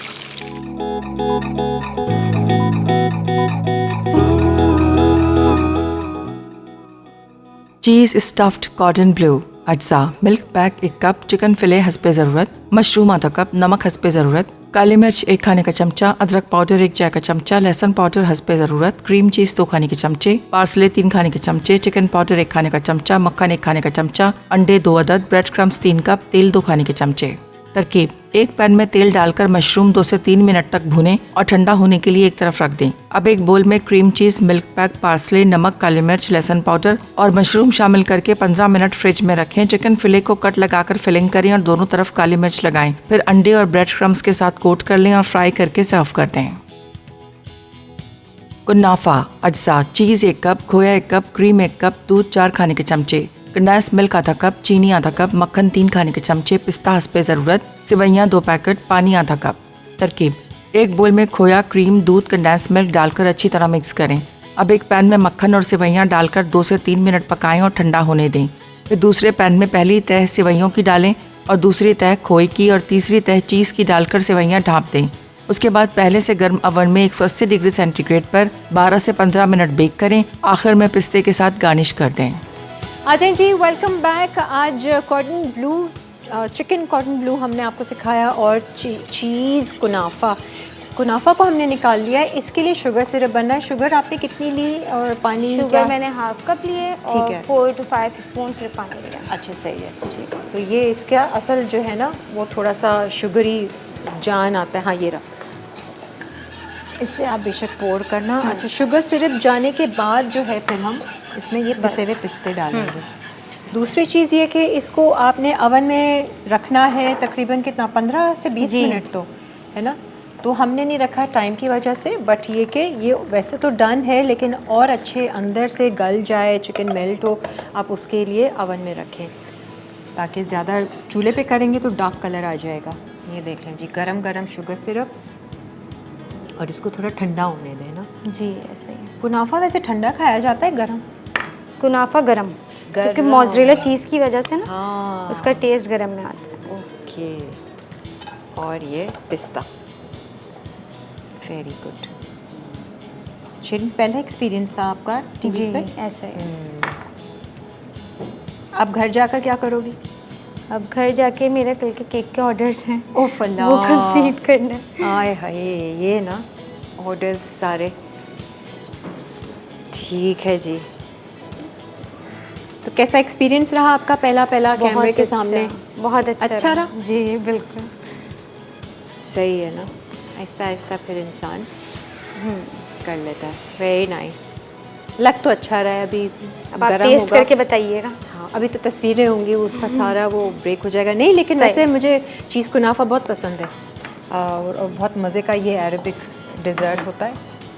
चीज़ स्टफ्ड कॉटन ब्लू अज्जा, मिल्क पैक 1 कप, चिकन फिले हस्बे ज़रूरत, मशरूम आधा कप, नमक हस्बे ज़रूरत, काली मिर्च 1 खाने का चमचा, अदरक पाउडर 1 चाय का चमचा, लहसुन पाउडर हस्बे ज़रूरत, क्रीम चीज़ 2 खाने के चमचे, पार्सले 3 खाने के चमचे, चिकन पाउडर 1 खाने का चमचा, मक्खन 1 खाने का चमचा, अंडे 2 अदद, ब्रेड क्रम्स 3 कप, तेल 2 खाने के चमचे। तरकीब: एक पैन में तेल डालकर मशरूम 2 से 3 मिनट तक भूनें और ठंडा होने के लिए एक तरफ रख दें। अब एक बोल में cream cheese, milk pack, parsley, नमक, काली मिर्च, लहसुन पाउडर और मशरूम शामिल करके 15 मिनट फ्रिज में रखें। चिकन फिले को कट लगाकर फिलिंग करें और दोनों तरफ काली मिर्च लगाएं। फिर अंडे और ब्रेड क्रम्स के साथ कोट कर लें और फ्राई करके सर्व कर दें। कुनाफा अज्जा, चीज़ 1 कप, खोया 1 कप, क्रीम 1 कप, दूध 4 खाने के चमचे, कंडेंस मिल्क आधा कप, चीनी आधा कप, मक्खन 3 खाने के चमचे, पिस्ता हस्बे ज़रूरत, सेवइयाँ 2 पैकेट, पानी आधा कप। तरकीब: एक बोल में खोया, क्रीम, दूध, कंडेंस मिल्क डालकर अच्छी तरह मिक्स करें। अब एक पैन में मक्खन और सेवइयाँ डालकर 2 से 3 मिनट पकाएं और ठंडा होने दें। फिर दूसरे पैन में पहली तह सेवइयों की डालें और दूसरी तह खोए की और तीसरी तह चीज़ की डालकर सेवइयाँ ढाँप दें। उसके बाद पहले से गर्म ओवन में 180 डिग्री सेंटीग्रेड पर 12 से 15 मिनट बेक करें। आखिर में पिस्ते के साथ गार्निश कर दें। आ जाएं जी, वेलकम बैक। आज cotton blue chicken corn blue हमने आपको सिखाया और चीज़ कुनाफा को हमने निकाल लिया है। इसके लिए शुगर सिरप बनना है। शुगर आपने कितनी ली और पानी शुगर क्या? मैंने हाफ कप लिए ठीक और है। 4 to 5 स्पून सिर्फ पानी लिया। अच्छा सही है जी। तो ये इसका असल जो है ना वो थोड़ा सा शुगरी जान आता है। हाँ ये रहा, इससे आप बेशक पोर करना। अच्छा शुगर सिरप जाने के बाद जो है फिर हम इसमें ये पिसे हुए पिस्ते डालेंगे। दूसरी चीज़ ये कि इसको आपने अवन में रखना है तकरीबन कितना 15 से 20 जी। मिनट तो है ना। तो हमने नहीं रखा टाइम की वजह से, बट ये कि ये वैसे तो डन है लेकिन और अच्छे अंदर से गल जाए, चिकन मेल्ट हो, आप उसके लिए अवन में रखें ताकि ज़्यादा चूल्हे पे करेंगे तो डार्क कलर आ जाएगा। ये देख लें जी, गरम गरम शुगर सिरप, और इसको थोड़ा ठंडा होने दें ना। जी ऐसे ही। कुनाफा वैसे ठंडा खाया जाता है गरम? कुनाफा गरम, क्योंकि गरम। मोज़रेला चीज़ की वजह से ना हाँ उसका टेस्ट गरम में आता है। ओके। और ये पिस्ता, वेरी गुड। शिरीन पहला एक्सपीरियंस था आपका टीवी जी पे? ऐसे ही। अब घर जाकर क्या करोगी? अब घर जाके मेरे कल के केक के ऑर्डर्स हैं, ओ फला, वो कंप्लीट करना है। आए हाय, ये ना ऑर्डर्स सारे। ठीक है जी। तो कैसा एक्सपीरियंस रहा आपका पहला कैमरे के सामने? बहुत अच्छा रहा? जी बिल्कुल। सही है ना, आहिस्ता आहिस्ता फिर इंसान कर लेता है। Very nice. लग तो अच्छा रहा है। अभी अब आप गरम टेस्ट होगा। करके बताइएगा। हाँ अभी तो तस्वीरें होंगी, उसका सारा वो ब्रेक हो जाएगा। नहीं लेकिन सही। वैसे मुझे चीज़ कुनाफा बहुत पसंद है और बहुत मज़े का ये अरबिक डिज़र्ट होता है,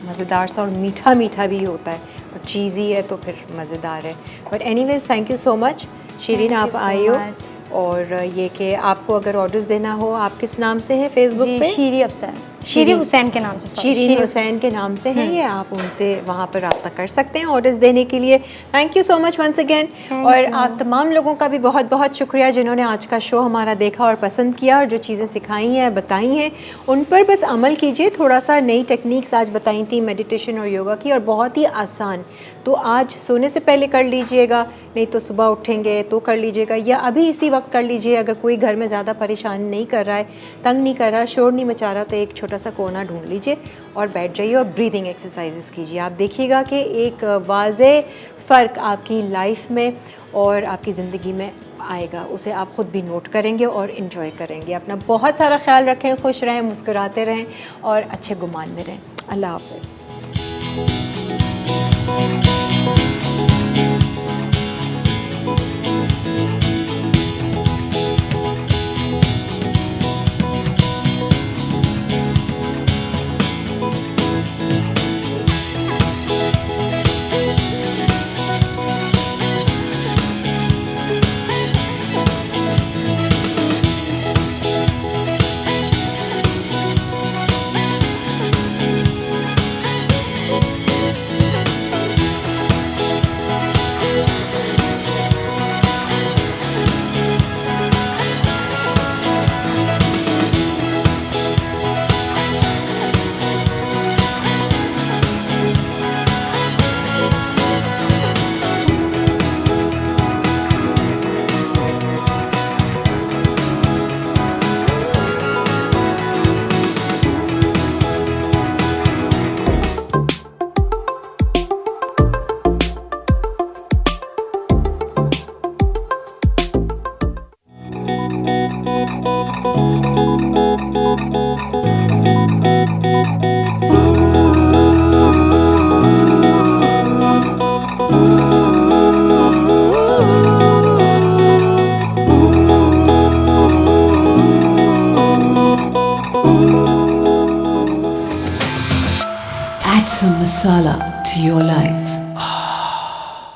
मज़ेदार सा और मीठा मीठा भी होता है और चीज़ी है तो फिर मज़ेदार है। But anyways thank you so much Shirin, Thank आप you so आई हो। much. और ये कि आपको अगर ऑर्डर्स देना हो, आप किस नाम से हैं फेसबुक जी पे? शीरी अफसर, शीरी हुसैन के नाम से। sorry, शिरीन हुसैन के नाम से है ये, आप उनसे वहाँ पर रब्ता कर सकते हैं ऑर्डर्स देने के लिए। Thank you so much once again. और आप तमाम लोगों का भी बहुत बहुत शुक्रिया जिन्होंने आज का शो हमारा देखा और पसंद किया और जो चीज़ें सिखाई हैं बताई हैं उन पर बस अमल कीजिए। थोड़ा सा नई टेक्निक्स आज बताई थी मेडिटेशन और योगा की, और बहुत ही आसान। तो आज सोने से पहले कर लीजिएगा, नहीं तो सुबह उठेंगे तो कर लीजिएगा, या अभी इसी वक्त कर लीजिए। अगर कोई घर में ज़्यादा परेशान नहीं कर रहा है, तंग नहीं कर रहा, शोर नहीं मचा रहा, तो एक छोटा सा कोना ढूंढ लीजिए और बैठ जाइए और ब्रीदिंग एक्सरसाइजेस कीजिए। आप देखिएगा कि एक वाज़े फ़र्क आपकी लाइफ में और आपकी ज़िंदगी में आएगा। उसे आप ख़ुद भी नोट करेंगे और इन्जॉय करेंगे। अपना बहुत सारा ख्याल रखें, खुश रहें, मुस्कुराते रहें और अच्छे गुमान में रहें। अल्लाह हाफ़िज़। Add some masala to your life.